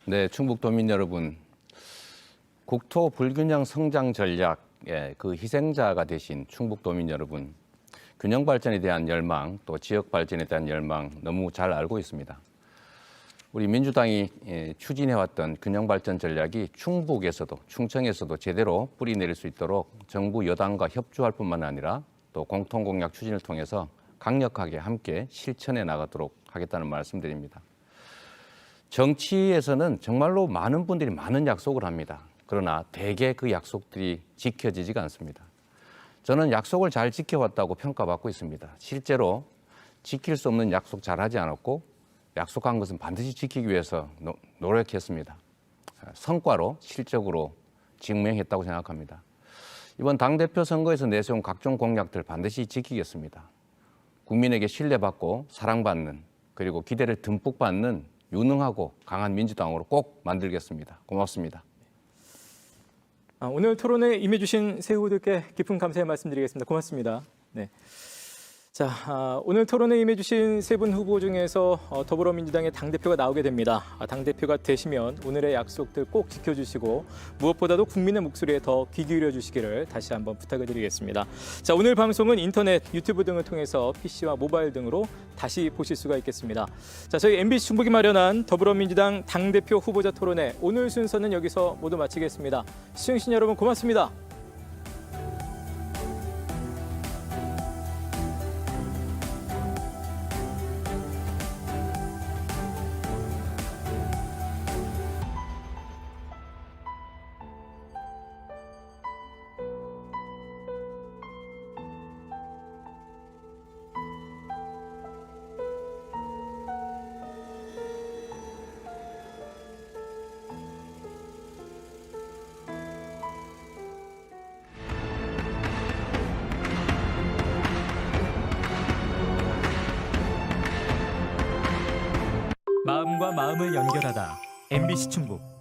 네, 충북도민 여러분, 국토 불균형 성장 전략의 그 희생자가 되신 충북도민 여러분, 균형 발전에 대한 열망, 또 지역 발전에 대한 열망 너무 잘 알고 있습니다. 우리 민주당이 추진해왔던 균형 발전 전략이 충북에서도 충청에서도 제대로 뿌리 내릴 수 있도록 정부 여당과 협조할 뿐만 아니라 또 공통공약 추진을 통해서 강력하게 함께 실천해 나가도록 하겠다는 말씀드립니다. 정치에서는 정말로 많은 분들이 많은 약속을 합니다. 그러나 대개 그 약속들이 지켜지지가 않습니다. 저는 약속을 잘 지켜왔다고 평가받고 있습니다. 실제로 지킬 수 없는 약속 잘하지 않았고 약속한 것은 반드시 지키기 위해서 노력했습니다. 성과로 실적으로 증명했다고 생각합니다. 이번 당대표 선거에서 내세운 각종 공약들 반드시 지키겠습니다. 국민에게 신뢰받고 사랑받는 그리고 기대를 듬뿍 받는 유능하고 강한 민주당으로 꼭 만들겠습니다. 고맙습니다. 오늘 토론에 임해주신 세 후보들께 깊은 감사의 말씀드리겠습니다. 고맙습니다. 네. 자, 오늘 토론에 임해주신 세 분 후보 중에서 더불어민주당의 당대표가 나오게 됩니다. 당대표가 되시면 오늘의 약속들 꼭 지켜주시고 무엇보다도 국민의 목소리에 더 귀 기울여 주시기를 다시 한번 부탁을 드리겠습니다. 자, 오늘 방송은 인터넷, 유튜브 등을 통해서 PC와 모바일 등으로 다시 보실 수가 있겠습니다. 자, 저희 MBC 충북이 마련한 더불어민주당 당대표 후보자 토론회 오늘 순서는 여기서 모두 마치겠습니다. 시청해주신 여러분 고맙습니다. 마음과 마음을 연결하다 MBC 충북